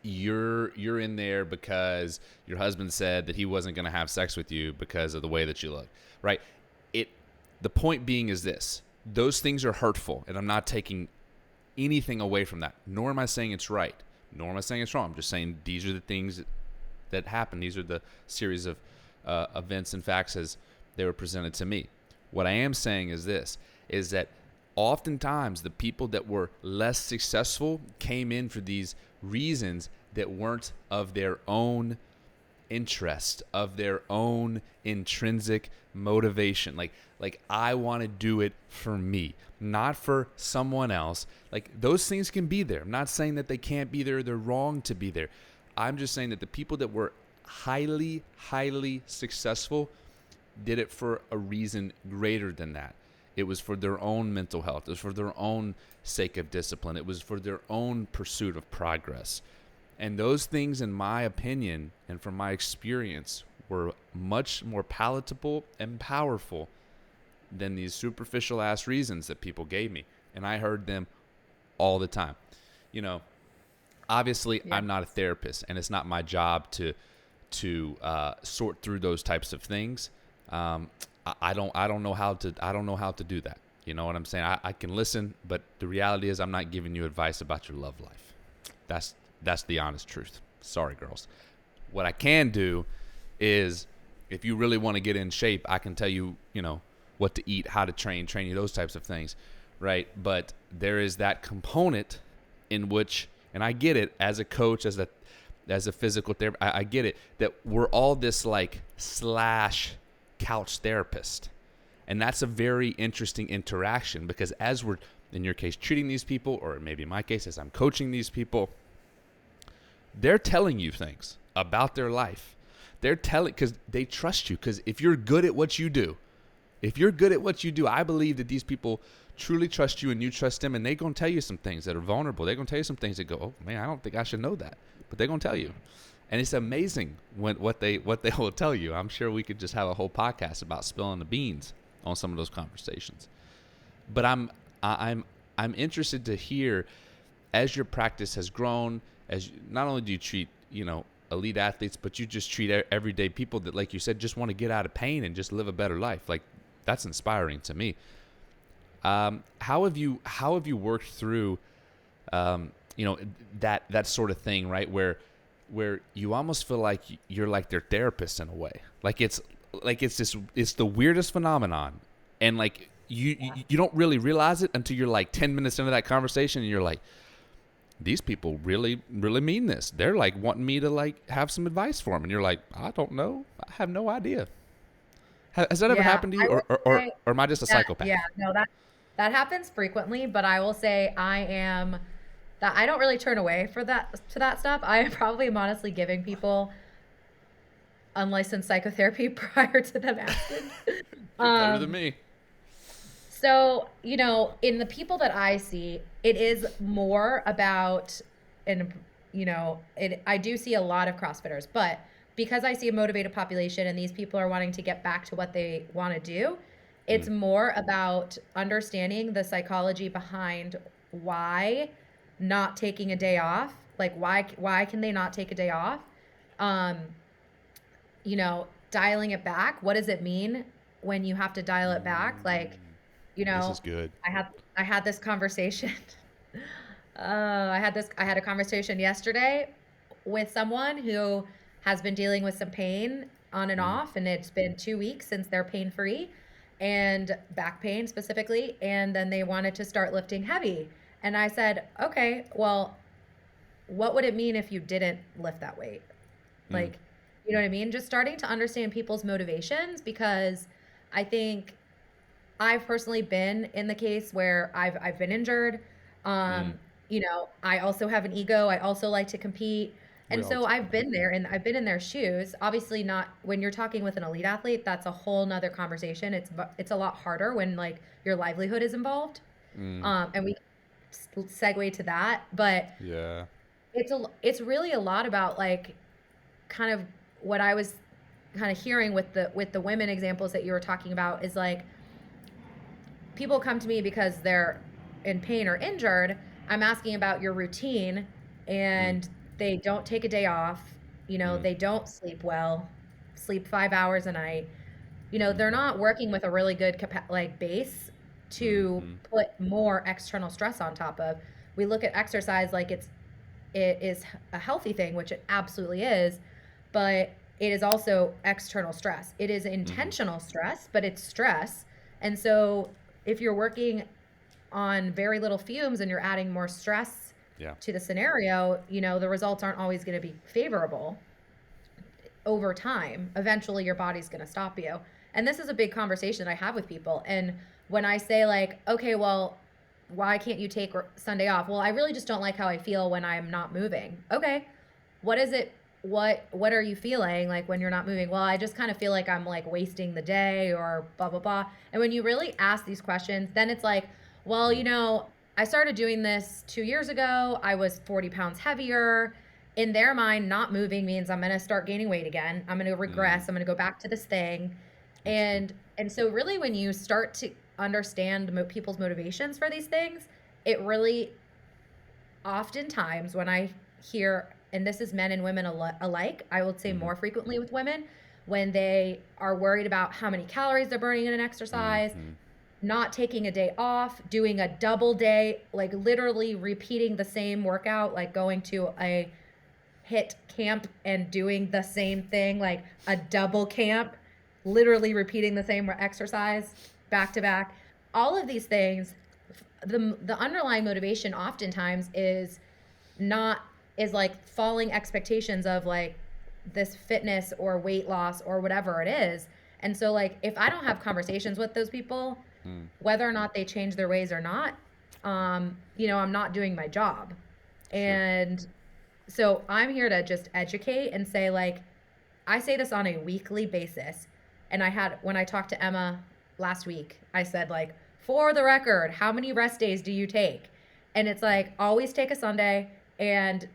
You're in there because your husband said that he wasn't going to have sex with you because of the way that you look, right? The point being is this: those things are hurtful, and I'm not taking anything away from that. Nor am I saying it's right. Nor am I saying it's wrong. I'm just saying these are the things that happen. These are the series of events and facts as they were presented to me. What I am saying is this: is that oftentimes the people that were less successful came in for these reasons that weren't of their own interest, of their own intrinsic motivation. Like I want to do it for me, not for someone else. Like those things can be there. I'm not saying that they can't be there. They're wrong to be there. I'm just saying that the people that were highly, highly successful did it for a reason greater than that. It was for their own mental health. It was for their own sake of discipline. It was for their own pursuit of progress. And those things, in my opinion, and from my experience, were much more palatable and powerful than these superficial ass reasons that people gave me. And I heard them all the time. You know, obviously I'm not a therapist, and it's not my job to sort through those types of things. I don't know how to do that. You know what I'm saying? I can listen, but the reality is I'm not giving you advice about your love life. That's the honest truth. Sorry, girls. What I can do is, if you really want to get in shape, I can tell you, you know, what to eat, how to train you, those types of things, right? But there is that component in which, and I get it as a coach, as a physical therapist, I get it, that we're all this like / couch therapist. And that's a very interesting interaction, because as we're, in your case, treating these people, or maybe in my case, as I'm coaching these people, they're telling you things about their life. They're telling, because they trust you. Because if you're good at what you do, I believe that these people truly trust you and you trust them, and they're going to tell you some things that are vulnerable. They're going to tell you some things that go, oh man, I don't think I should know that. But they're going to tell you. And it's amazing what they will tell you. I'm sure we could just have a whole podcast about spilling the beans on some of those conversations. But I'm interested to hear, as your practice has grown, as not only do you treat, you know, elite athletes, but you just treat everyday people that, like you said, just want to get out of pain and just live a better life. Like, that's inspiring to me. How have you worked through, you know, that sort of thing, right? Where you almost feel like you're like their therapist in a way. It's the weirdest phenomenon, and like you don't really realize it until you're like 10 minutes into that conversation, and you're like, these people really, really mean this. They're like wanting me to like have some advice for them, and you're like, I don't know, I have no idea. Has that ever happened to you, or am I just a psychopath? Yeah, no, that happens frequently, but I will say I don't really turn away to that stuff. I probably am honestly giving people unlicensed psychotherapy prior to them asking. You're better than me. So, you know, in the people that I see, it is more about, and you know, I do see a lot of CrossFitters, but because I see a motivated population and these people are wanting to get back to what they want to do, it's more about understanding the psychology behind why not taking a day off. Like, why can they not take a day off? You know, dialing it back. What does it mean when you have to dial it back? Like, you know, this is good. I had this conversation. I had a conversation yesterday with someone who has been dealing with some pain on and off, and it's been 2 weeks since they're pain-free, and back pain specifically, and then they wanted to start lifting heavy. And I said, okay, well, what would it mean if you didn't lift that weight? Like, you know what I mean? Just starting to understand people's motivations, because I think I've personally been in the case where I've been injured. You know, I also have an ego. I also like to compete. We And all so do. I've been there and I've been in their shoes. Obviously not when you're talking with an elite athlete, that's a whole nother conversation. It's a lot harder when like your livelihood is involved. And we segue to that, but Yeah. it's really a lot about like kind of what I was kind of hearing with the women examples that you were talking about is like people come to me because they're in pain or injured. I'm asking about your routine and they don't take a day off. You know, they don't sleep well, sleep 5 hours a night. You know, they're not working with a really good like base to put more external stress on top of. We look at exercise like it is a healthy thing, which it absolutely is, but it is also external stress. It is intentional stress, but it's stress. And so if you're working on very little fumes and you're adding more stress Yeah. to the scenario, you know, the results aren't always going to be favorable over time. Eventually your body's going to stop you. And this is a big conversation that I have with people. And when I say like, okay, well, why can't you take Sunday off? Well, I really just don't like how I feel when I'm not moving. Okay. What is it? What are you feeling like when you're not moving? Well, I just kind of feel like I'm like wasting the day or blah, blah, blah. And when you really ask these questions, then it's like, well, you know, I started doing this 2 years ago. I was 40 pounds heavier. In their mind, not moving means I'm going to start gaining weight again. I'm going to regress. I'm going to go back to this thing. And so really when you start to understand people's motivations for these things, it really oftentimes when I hear, and this is men and women alike, I would say more frequently with women, when they are worried about how many calories they're burning in an exercise, not taking a day off, doing a double day, like literally repeating the same workout, like going to a HIIT camp and doing the same thing, like a double camp, literally repeating the same exercise back to back. All of these things, the underlying motivation oftentimes is like falling expectations of like this fitness or weight loss or whatever it is. And so like if I don't have conversations with those people, whether or not they change their ways or not, you know, I'm not doing my job. And so I'm here to just educate and say like, I say this on a weekly basis. And when I talked to Emma last week, I said like, for the record, how many rest days do you take? And it's like, always take a Sunday and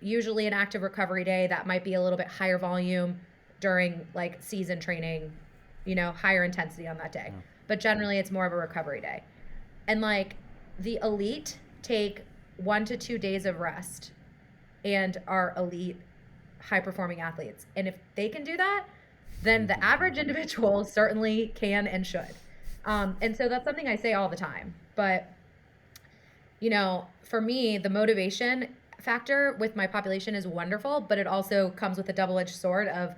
usually an active recovery day that might be a little bit higher volume during like season training, you know, higher intensity on that day. But generally it's more of a recovery day. And like the elite take 1 to 2 days of rest and are elite high performing athletes. And if they can do that, then the average individual certainly can and should. And so that's something I say all the time. But, you know, for me, the motivation factor with my population is wonderful, but it also comes with a double-edged sword of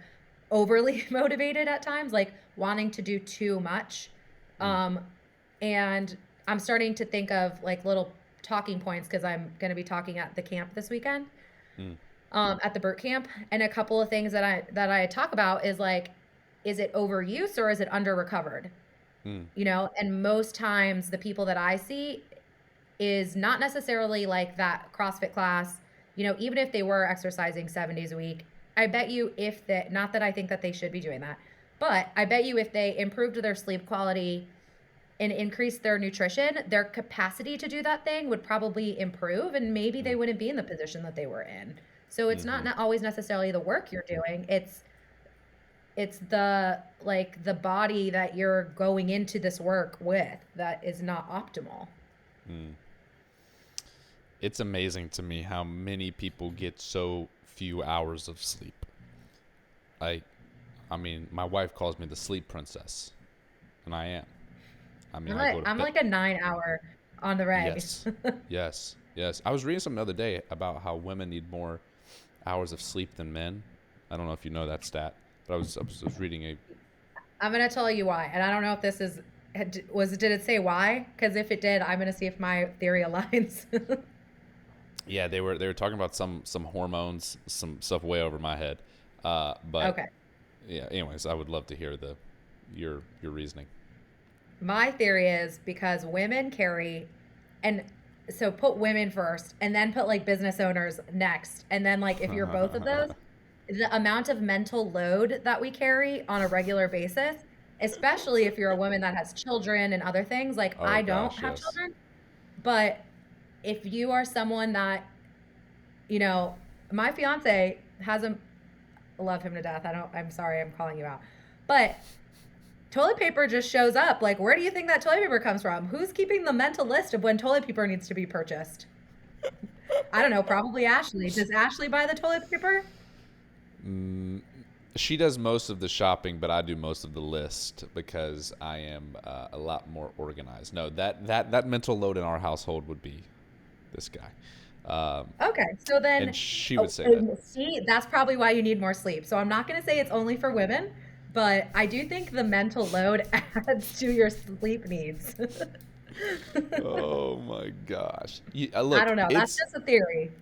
overly motivated at times, like wanting to do too much. And I'm starting to think of like little talking points because I'm going to be talking at the camp this weekend. At the Burt camp, and a couple of things that I talk about is like, is it overuse or is it under recovered? You know, and most times the people that I see is not necessarily like that CrossFit class, you know, even if they were exercising 7 days a week, I bet you not that I think that they should be doing that, but I bet you if they improved their sleep quality and increased their nutrition, their capacity to do that thing would probably improve and maybe they wouldn't be in the position that they were in. So it's not always necessarily the work you're doing. It's the body that you're going into this work with that is not optimal. It's amazing to me how many people get so few hours of sleep. I mean, my wife calls me the sleep princess, and I am. I mean, I'm like a 9-hour on the reg. Yes. I was reading something the other day about how women need more hours of sleep than men. I don't know if you know that stat, but I was reading I'm going to tell you why. And I don't know if this did it say why? Because if it did, I'm going to see if my theory aligns. Yeah, they were talking about some hormones, some stuff way over my head. But okay. Yeah, anyways, I would love to hear your reasoning. my theory is because women carry, and so put women first and then put like business owners next. And then like if you're both of those, the amount of mental load that we carry on a regular basis, especially if you're a woman that has children and other things, like Oh I don't gosh, have yes. children, but if you are someone that, you know, my fiance has a, love him to death. I'm sorry, I'm calling you out. But toilet paper just shows up. Like, where do you think that toilet paper comes from? Who's keeping the mental list of when toilet paper needs to be purchased? I don't know, probably Ashley. Does Ashley buy the toilet paper? She does most of the shopping, but I do most of the list because I am a lot more organized. No, that mental load in our household would be this guy. Okay, so then, And she oh, would say that. see, that's probably why you need more sleep. So I'm not going to say it's only for women, but I do think the mental load adds to your sleep needs. Oh my gosh. I Look, don't know. That's just a theory.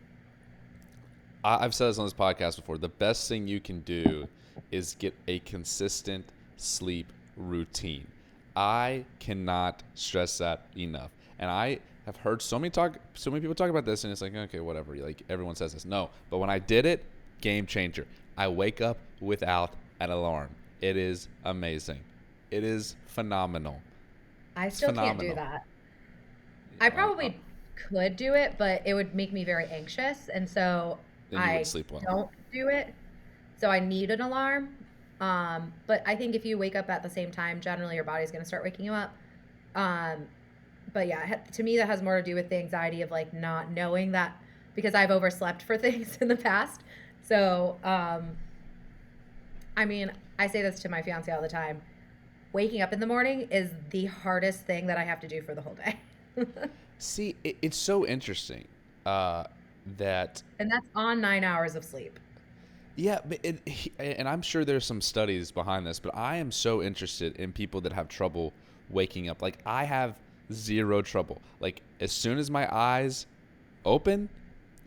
I've said this on this podcast before. The best thing you can do is get a consistent sleep routine. I cannot stress that enough. And I have heard so many people talk about this, and it's like, okay, whatever. Like everyone says this. No, but when I did it, game changer. I wake up without an alarm. It is amazing. It is phenomenal. I still can't do that. I probably could do it, but it would make me very anxious, and so Then you I wouldn't sleep well. don't do it. So I need an alarm. But I think if you wake up at the same time, generally your body's going to start waking you up. But yeah, to me that has more to do with the anxiety of like not knowing that, because I've overslept for things in the past. So, I mean, I say this to my fiance all the time. Waking up in the morning is the hardest thing that I have to do for the whole day. See, it's so interesting that. And that's on 9 hours of sleep. Yeah, but and I'm sure there's some studies behind this, but I am so interested in people that have trouble waking up. Like, I have zero trouble. Like, as soon as my eyes open,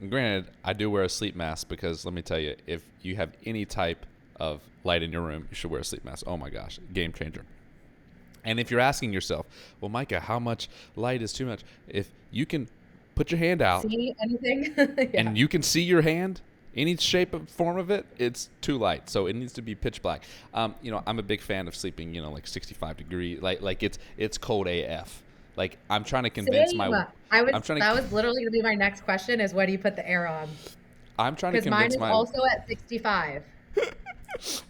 and granted, I do wear a sleep mask because let me tell you, if you have any type of light in your room, you should wear a sleep mask. Oh my gosh, game changer. And if you're asking yourself, well, Micah, how much light is too much? If you can put your hand out See anything? Yeah. and you can see your hand, any shape or form of it, it's too light. So it needs to be pitch black. You know, I'm a big fan of sleeping, you know, like 65 degrees, like it's cold AF. Like, I'm trying to convince Same. my That was literally going to be my next question is, when do you put the air on? I'm trying to Because mine convince is my also at 65.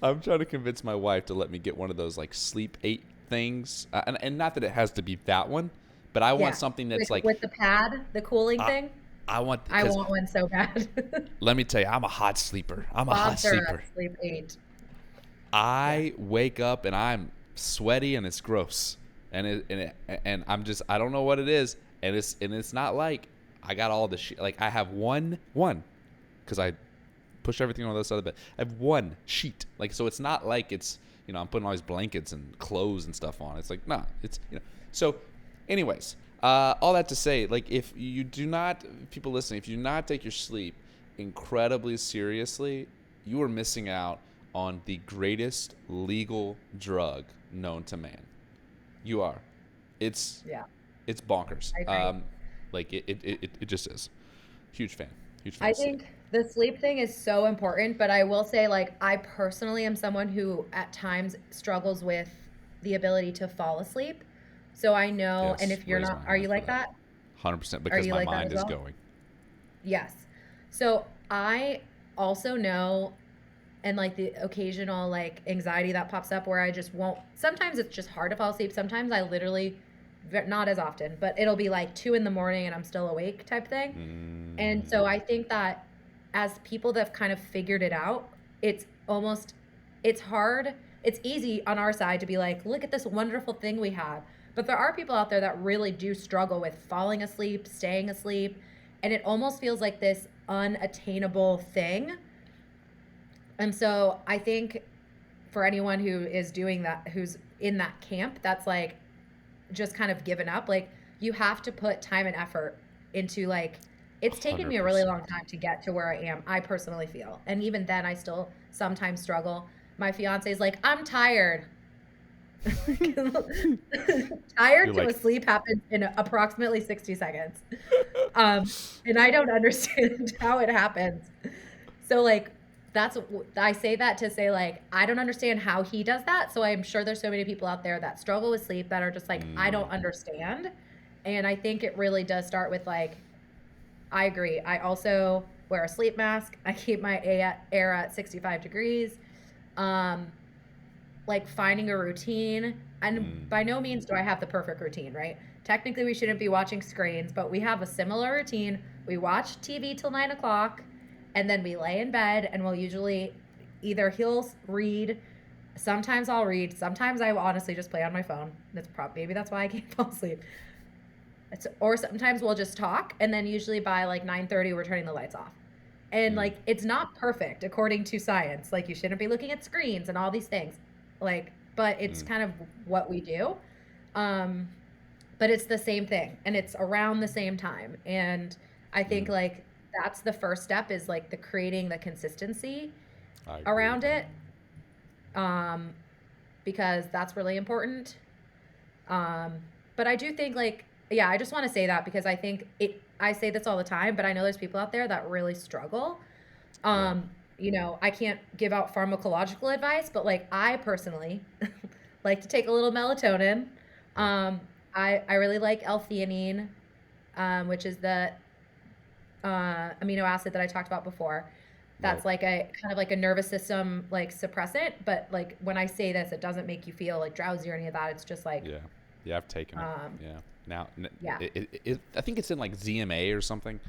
I'm trying to convince my wife to let me get one of those like sleep 8 things. And not that it has to be that one, but I want something that's like with the pad, the cooling thing. I want one so bad. Let me tell you, I'm a hot sleeper. Bob's are at sleep 8. I wake up and I'm sweaty and it's gross. And I'm just, I don't know what it is. And it's not like I got all the shit. Like, I have one, because I push everything on the other side of the bed. I have one sheet. Like, so it's not like it's, you know, I'm putting all these blankets and clothes and stuff on. It's like, nah, it's, you know. So anyways, all that to say, like, if you do not, people listening, if you do not take your sleep incredibly seriously, you are missing out on the greatest legal drug known to man. You are. It's bonkers. I agree. Like it just is. Huge fan. I think the sleep thing is so important, but I will say, like, I personally am someone who at times struggles with the ability to fall asleep. So I know, Yes, and if you're raise not, my are you hand like for that? 100% because you my like that mind as is well? going. Yes. So I also know, and like the occasional like anxiety that pops up where I just won't, sometimes it's just hard to fall asleep. Sometimes I literally, not as often, but it'll be like 2 a.m. and I'm still awake type thing. And so I think that as people that have kind of figured it out, it's hard. It's easy on our side to be like, look at this wonderful thing we have. But there are people out there that really do struggle with falling asleep, staying asleep. And it almost feels like this unattainable thing. And so I think for anyone who is doing that, who's in that camp, that's like just kind of given up, like, you have to put time and effort into, like, it's taken me a really long time to get to where I am, I personally feel. And even then I still sometimes struggle. My fiance is like, I'm tired. Tired You're to like, asleep happens in approximately 60 seconds. And I don't understand how it happens. So like I say that to say like I don't understand how he does that. So I'm sure there's so many people out there that struggle with sleep that are just like I don't understand. And I think it really does start with like I agree. I also wear a sleep mask. I keep my air at 65 degrees. Um, like finding a routine. And by no means do I have the perfect routine, right? Technically, we shouldn't be watching screens, but we have a similar routine. We watch TV till 9 o'clock, and then we lay in bed, and we'll usually either he'll read. Sometimes I'll read. Sometimes I will honestly just play on my phone. That's probably maybe that's why I can't fall asleep. Or sometimes we'll just talk, and then usually by like 9:30 we're turning the lights off. And like it's not perfect according to science. Like you shouldn't be looking at screens and all these things. Like, but it's kind of what we do. Um, but it's the same thing and it's around the same time. And I think like that's the first step is like the creating the consistency I agree with around that. it. Because that's really important. But I do think like, yeah, I just want to say that because I think I say this all the time, but I know there's people out there that really struggle. You know, I can't give out pharmacological advice, but like I personally like to take a little melatonin. I really like L-theanine, which is the amino acid that I talked about before. That's Right. like a kind of like a nervous system like suppressant, but like when I say this, it doesn't make you feel like drowsy or any of that. It's just like, Yeah. Yeah, I've taken it. Yeah. Now, yeah, I think it's in like ZMA or something.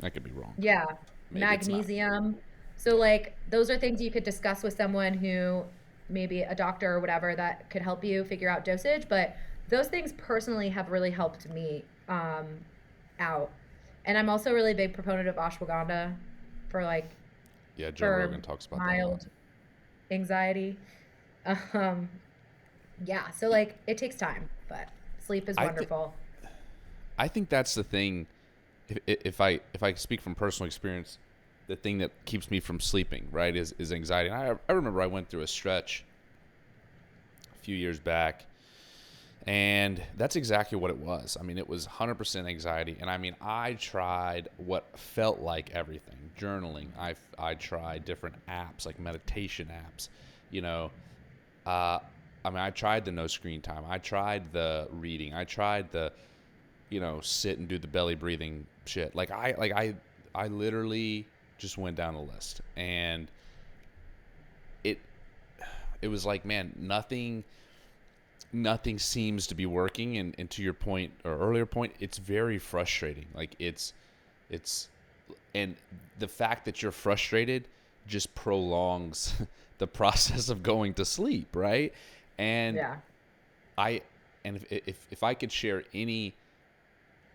I could be wrong. yeah, Maybe it's not. magnesium. So like those are things you could discuss with someone who maybe a doctor or whatever that could help you figure out dosage. But those things personally have really helped me out. And I'm also a really big proponent of ashwagandha for like Yeah, Joe for Rogan talks about that a lot. mild anxiety. Um, yeah, so like it takes time, but sleep is I think wonderful. I think that's the thing. If I speak from personal experience, the thing that keeps me from sleeping, right, is anxiety. And I remember I went through a stretch a few years back, and that's exactly what it was. I mean, it was 100% anxiety, and I mean, I tried what felt like everything, journaling. I tried different apps like meditation apps, you know. I mean, I tried the no screen time. I tried the reading. I tried the sit and do the belly breathing shit. I literally just went down the list, and it it was like, man, nothing seems to be working. And to your point or earlier point, it's very frustrating. Like it's and the fact that you're frustrated just prolongs the process of going to sleep, right? And Yeah. I and if I could share any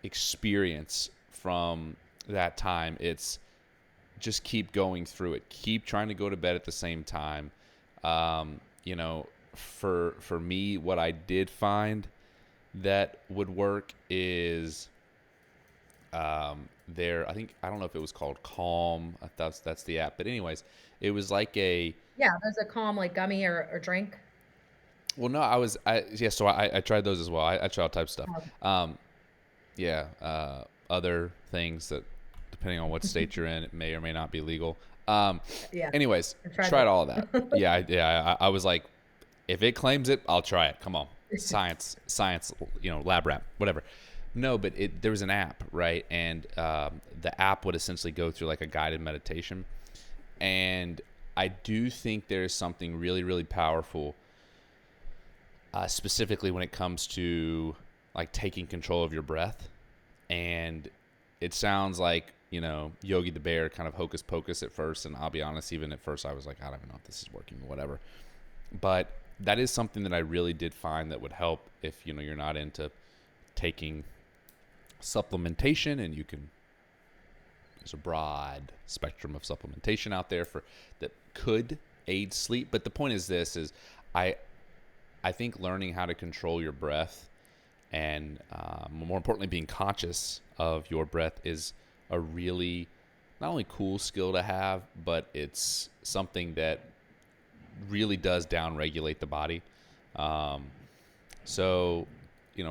experience from that time, it's just keep going through it. Keep trying to go to bed at the same time. You know, for me, what I did find that would work is I think I don't know if it was called Calm. That's the app. But anyways, it was like a Yeah, there's a calm like gummy or drink. well, no, yeah. So I tried those as well. I tried all types of stuff. Um, Yeah, other things that, depending on what state you're in, it may or may not be legal. yeah, Anyways, I've tried tried it. all of that. Yeah. I was like, if it claims it, I'll try it. Come on, science, lab rat, whatever. No, but there was an app, right? And the app would essentially go through like a guided meditation. And I do think there is something really, really powerful, specifically when it comes to like taking control of your breath. And it sounds like, Yogi the Bear, kind of hocus pocus at first. And I'll be honest, even at first I was like, I don't even know if this is working or whatever. But that is something that I really did find that would help if, you're not into taking supplementation. And there's a broad spectrum of supplementation out there that could aid sleep. But the point is I think learning how to control your breath and more importantly, being conscious of your breath is a really not only cool skill to have, but it's something that really does down-regulate the body. So,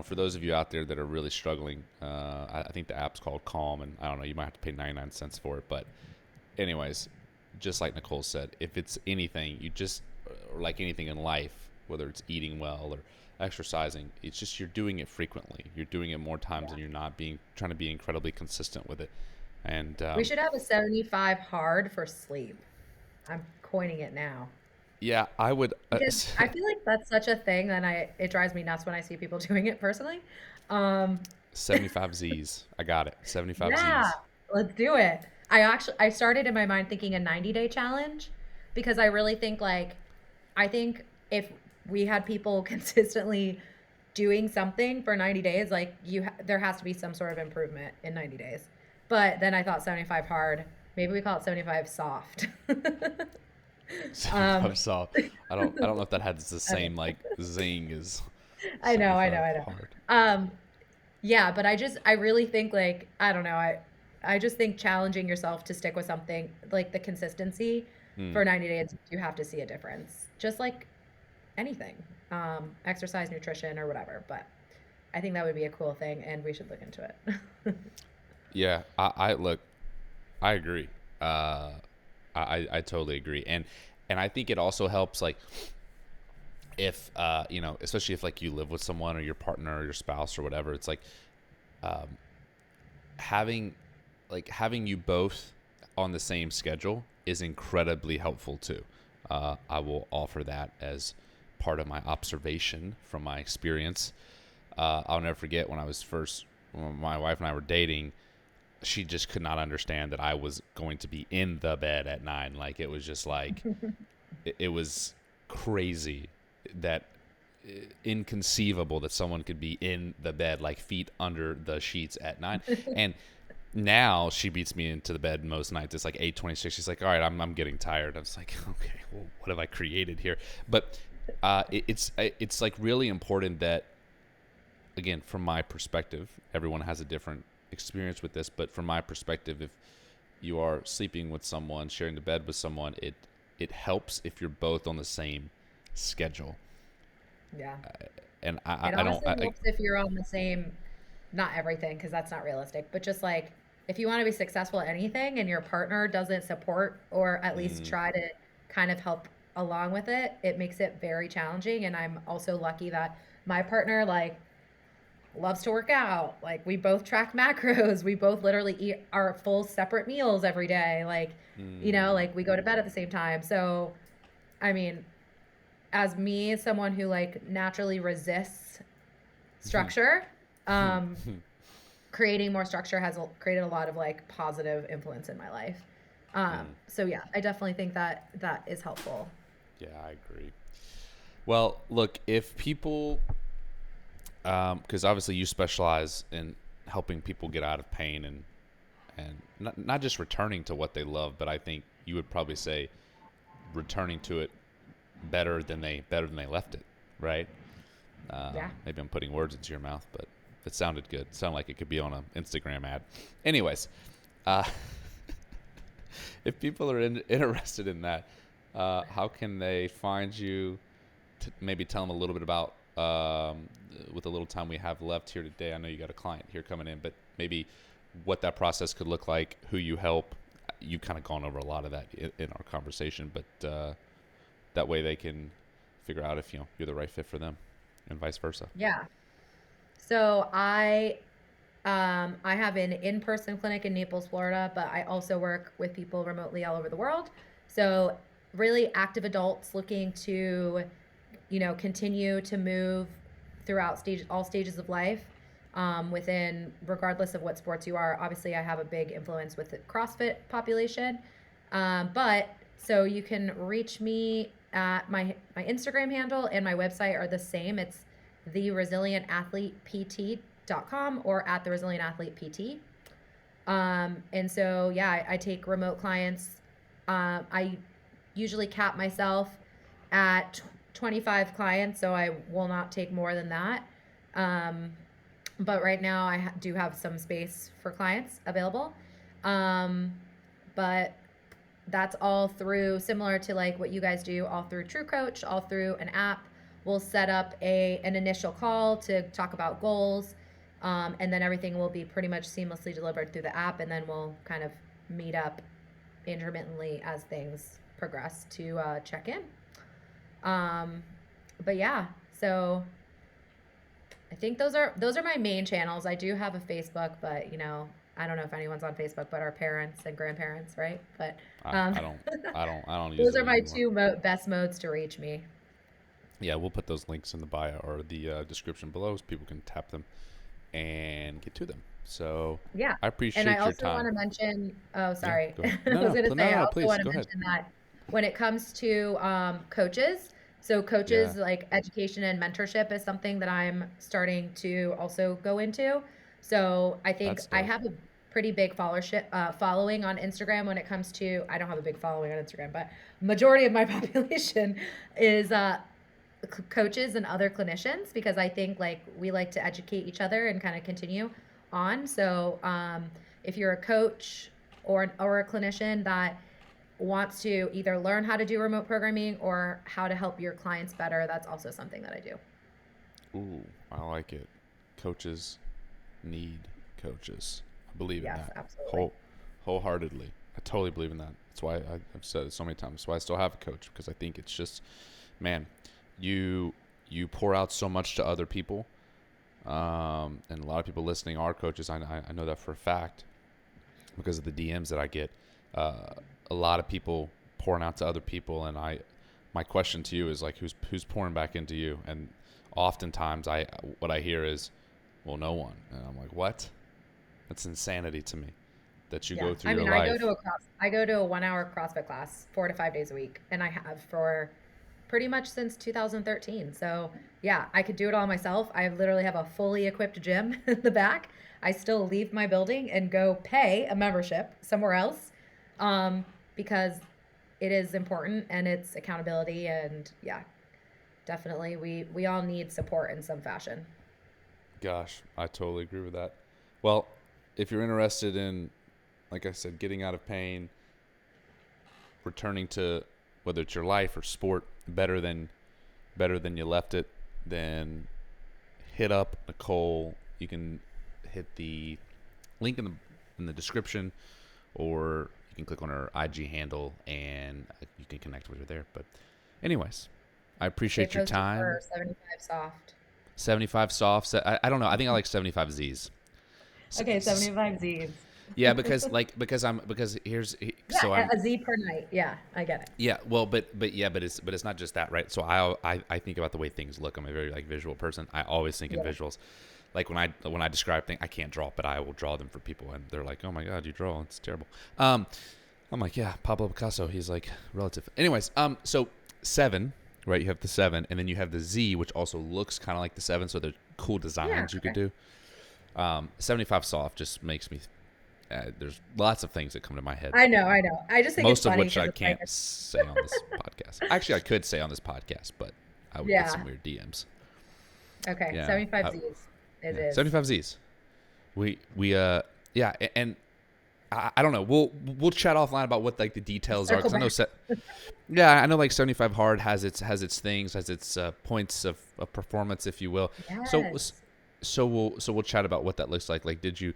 for those of you out there that are really struggling, I think the app's called Calm, and I don't know, you might have to pay 99 cents for it. But anyways, just like Nicole said, if it's anything, or like anything in life, whether it's eating well or exercising, it's just you're doing it frequently. You're doing it more times and you're not trying to be incredibly consistent with it. And We should have a 75 hard for sleep. I'm coining it now. yeah, I would. Because I feel like that's such a thing that it drives me nuts when I see people doing it personally. 75 Z's. I got it. 75 Yeah, Z's. let's do it. I started in my mind thinking a 90-day challenge because I really think I think if we had people consistently doing something for 90 days, there has to be some sort of improvement in 90 days. But then I thought 75 hard. Maybe we call it 75 soft. 75 soft. I don't know if that has the same zing as. I know. Hard. Yeah, but I really think I don't know. I just think challenging yourself to stick with something, like the consistency for 90 days, you have to see a difference. Just like anything, exercise, nutrition, or whatever. But I think that would be a cool thing, and we should look into it. Yeah, I agree. I totally agree, and I think it also helps if especially if you live with someone or your partner or your spouse or whatever. It's having you both on the same schedule is incredibly helpful too. I will offer that as part of my observation from my experience. I'll never forget when my wife and I were dating. She just could not understand that I was going to be in the bed at 9. It was just it was crazy, that inconceivable that someone could be in the bed, feet under the sheets at 9. And now she beats me into the bed most nights. It's 8:26. She's like, all right, I'm getting tired. I was like, okay, well, what have I created here? But it's really important that, again, from my perspective, everyone has a different experience with this, but from my perspective, if you are sleeping with someone, sharing the bed with someone, it helps if you're both on the same schedule. Yeah. And it also helps if you're on the same, not everything, because that's not realistic, but just if you want to be successful at anything and your partner doesn't support or at least try to kind of help along with it, it makes it very challenging. And I'm also lucky that my partner loves to work out. We both track macros. We both literally eat our full separate meals every day. We go to bed at the same time. So, I mean, as someone who naturally resists structure, creating more structure has created a lot of positive influence in my life. So yeah, I definitely think that is helpful. Yeah, I agree. Well, look, if people, because obviously you specialize in helping people get out of pain and not just returning to what they love, but I think you would probably say returning to it better than they left it, right? Yeah. Maybe I'm putting words into your mouth, but it sounded good. It sounded like it could be on an Instagram ad. Anyways, if people are interested in that, how can they find you? Maybe tell them a little bit about, with the little time we have left here today. I know you got a client here coming in, but maybe what that process could look like, who you help. You've kind of gone over a lot of that in our conversation, but that way they can figure out if you're the right fit for them, and vice versa. Yeah. So I have an in-person clinic in Naples, Florida, but I also work with people remotely all over the world. So really active adults looking to, continue to move throughout all stages of life, regardless of what sports you are. Obviously, I have a big influence with the CrossFit population. But so you can reach me at my Instagram handle and my website are the same. It's theresilientathletept.com or at theresilientathletept. And so, yeah, I take remote clients. I usually cap myself at 25 clients, so I will not take more than that. But right now I do have some space for clients available. But that's all through, similar to what you guys do, all through True Coach, all through an app, we'll set up an initial call to talk about goals, and then everything will be pretty much seamlessly delivered through the app, and then we'll kind of meet up intermittently as things progress to check in. But yeah, so I think those are my main channels. I do have a Facebook, but you know, I don't know if anyone's on Facebook, but our parents and grandparents, right? But I don't use those it are my anymore. two best modes to reach me. Yeah, we'll put those links in the bio or the description below so people can tap them and get to them. So Yeah. I appreciate And I your also want to time. mention, oh, Yeah, sorry. go ahead. I was going to say, I also Please want to go ahead. mention that when it comes to coaches, so Yeah, coaches like education and mentorship is something that I'm starting to also go into. So I think that's I dope. have a pretty big following on Instagram when it comes to, I don't have a big following on Instagram, but majority of my population is coaches and other clinicians because I think like we like to educate each other and kind of continue on. So if you're a coach or a clinician that wants to either learn how to do remote programming or how to help your clients better, that's also something that I do. Ooh, I like it. Coaches need coaches. I believe in Yes, that absolutely. wholeheartedly. I totally believe in that. That's why I've said it so many times. That's why I still have a coach because I think it's just, man, you pour out so much to other people, and a lot of people listening are coaches. I know that for a fact because of the DMs that I get. A lot of people pouring out to other people, and my question to you is like, who's pouring back into you? And oftentimes, what I hear is, well, no one, and I'm like, what? That's insanity to me. That you Yeah. go through I your mean, life. I go to a 1 hour CrossFit class 4 to 5 days a week, and I have for pretty much since 2013. So yeah, I could do it all myself. I literally have a fully equipped gym in the back. I still leave my building and go pay a membership somewhere else, um, because it is important and it's accountability and yeah, definitely we all need support in some fashion. Gosh, I totally agree with that. Well, if you're interested in, like I said, getting out of pain, returning to whether it's your life or sport better than you left it, then hit up Nicole. You can hit the link in the description, or you can click on her IG handle and you can connect with her there. But, anyways, I They appreciate your posted time. for 75 soft. 75 softs. I don't know. I think I like 75 Z's. Okay, 75 Z's. Yeah, because here's Yeah, so I'm a Z per night. Yeah, I get it. yeah, well, but it's not just that, right? So I think about the way things look. I'm a very like visual person. I always think in Yeah. visuals. Like when I describe things, I can't draw, but I will draw them for people, and they're like, "Oh my God, you draw? It's terrible." I'm like, "Yeah, Pablo Picasso. He's like relative." Anyways, so 7, right? You have the 7, and then you have the Z, which also looks kind of like the 7. So there's cool Yeah, designs you could okay. do. 75 soft just makes me. There's lots of things that come to my head. I know, I know. I just think it's Most of funny which because I it's like, can't say on this podcast. Actually, I could say on this podcast, but I would get yeah. some weird DMs. Okay, Yeah, 75 Z's. It yeah, is. 75 Z's. Yeah, and I don't know. We'll chat offline about what like the details are Circle because I know back. yeah, I know like 75 hard has its things, has its points of performance, if you will. So Yes. we'll chat about what that looks like. Like, did you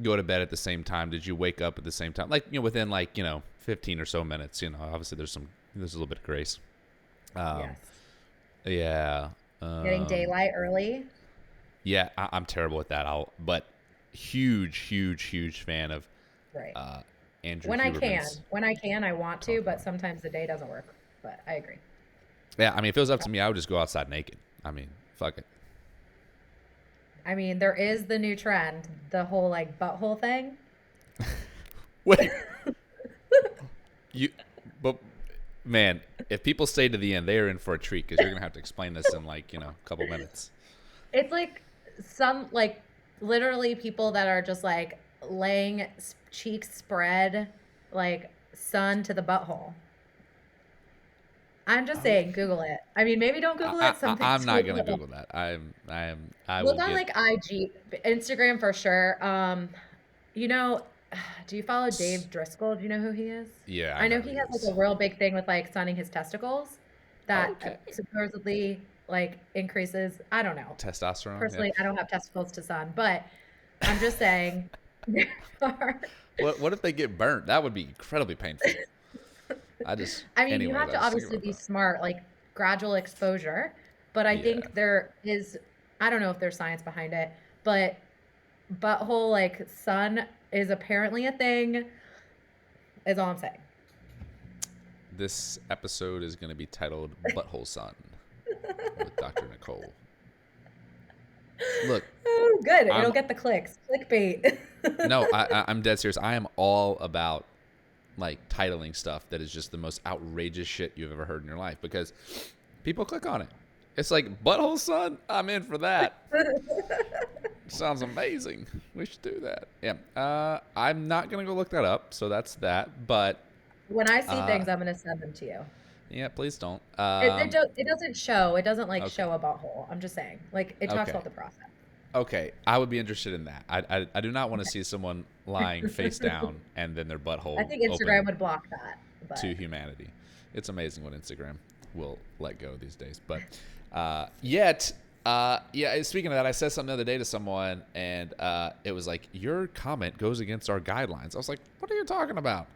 go to bed at the same time? Did you wake up at the same time? Like, within like 15 or so minutes. Obviously there's a little bit of grace. Um, Yes. yeah, Getting um, daylight early. yeah. I'm terrible at that. But huge fan of Right. uh, Andrew Huberman's. When I can, I want to, Talk but about. sometimes the day doesn't work. But I agree. Yeah, I mean, if it was up to me, I would just go outside naked. I mean, fuck it. I mean, there is the new trend, the whole like butthole thing. Wait, you, but man, if people stay to the end, they are in for a treat because you're gonna have to explain this in like a couple minutes. It's like some like literally people that are just like laying cheeks spread, like sun to the butthole. I'm just saying, Google it. I mean, maybe don't Google it. Some I'm things not gonna Google. Google that. I will Look on get. like IG, Instagram for sure. You know, do you follow Dave Driscoll? Do you know who he is? Yeah, I I know know who he he has like is. a real big thing with like sunning his testicles that Okay. supposedly like increases. I don't know. Testosterone. Personally, I don't have testicles to sun, but I'm just saying there are. What if they get burnt? That would be incredibly painful. I mean, you have to obviously be smart, like gradual exposure. But I think there is, I don't know if there's science behind it, but butthole like sun is apparently a thing, is all I'm saying. This episode is going to be titled Butthole Sun with Dr. Nicole. Look. Oh, good. It'll get the clicks. Clickbait. No, I'm dead serious. I am all about like titling stuff that is just the most outrageous shit you've ever heard in your life because people click on it. It's like Butthole Sun. I'm in for that. Sounds amazing. We should do that. Yeah. I'm not gonna go look that up, so that's that. But when I see things, I'm gonna send them to you. Yeah, please don't. It doesn't show. It doesn't like show a butthole. I'm just saying. Like it talks about the process. Okay, I would be interested in that. I do not want to see someone lying face down and then their butthole. I think Instagram would block that. But. To humanity. It's amazing what Instagram will let go these days. But speaking of that, I said something the other day to someone, and it was like, your comment goes against our guidelines. I was like, what are you talking about?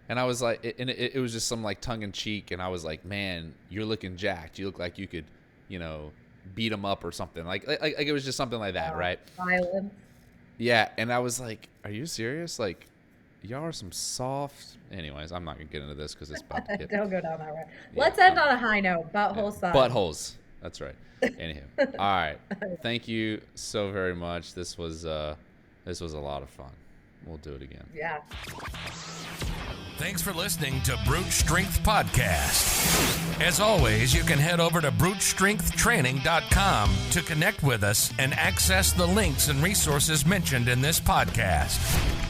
And I was like, it was just some like tongue in cheek, and I was like, man, you're looking jacked. You look like you could, beat him up or something. Like it was just something like that, right? Violence. Yeah, and I was like, are you serious? Like, y'all are some soft. Anyways, I'm not gonna get into this because it's about to get. Don't go down that road. Let's end on a high note. Butthole sun. Buttholes. That's right. Anywho, all right. Thank you so very much. This was a lot of fun. We'll do it again. Yeah. Thanks for listening to Brute Strength Podcast. As always, you can head over to brutestrengthtraining.com to connect with us and access the links and resources mentioned in this podcast.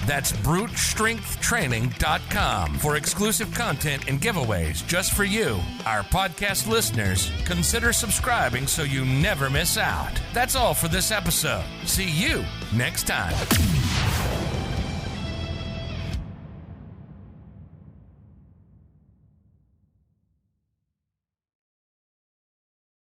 That's brutestrengthtraining.com for exclusive content and giveaways just for you, our podcast listeners. Consider subscribing so you never miss out. That's all for this episode. See you next time.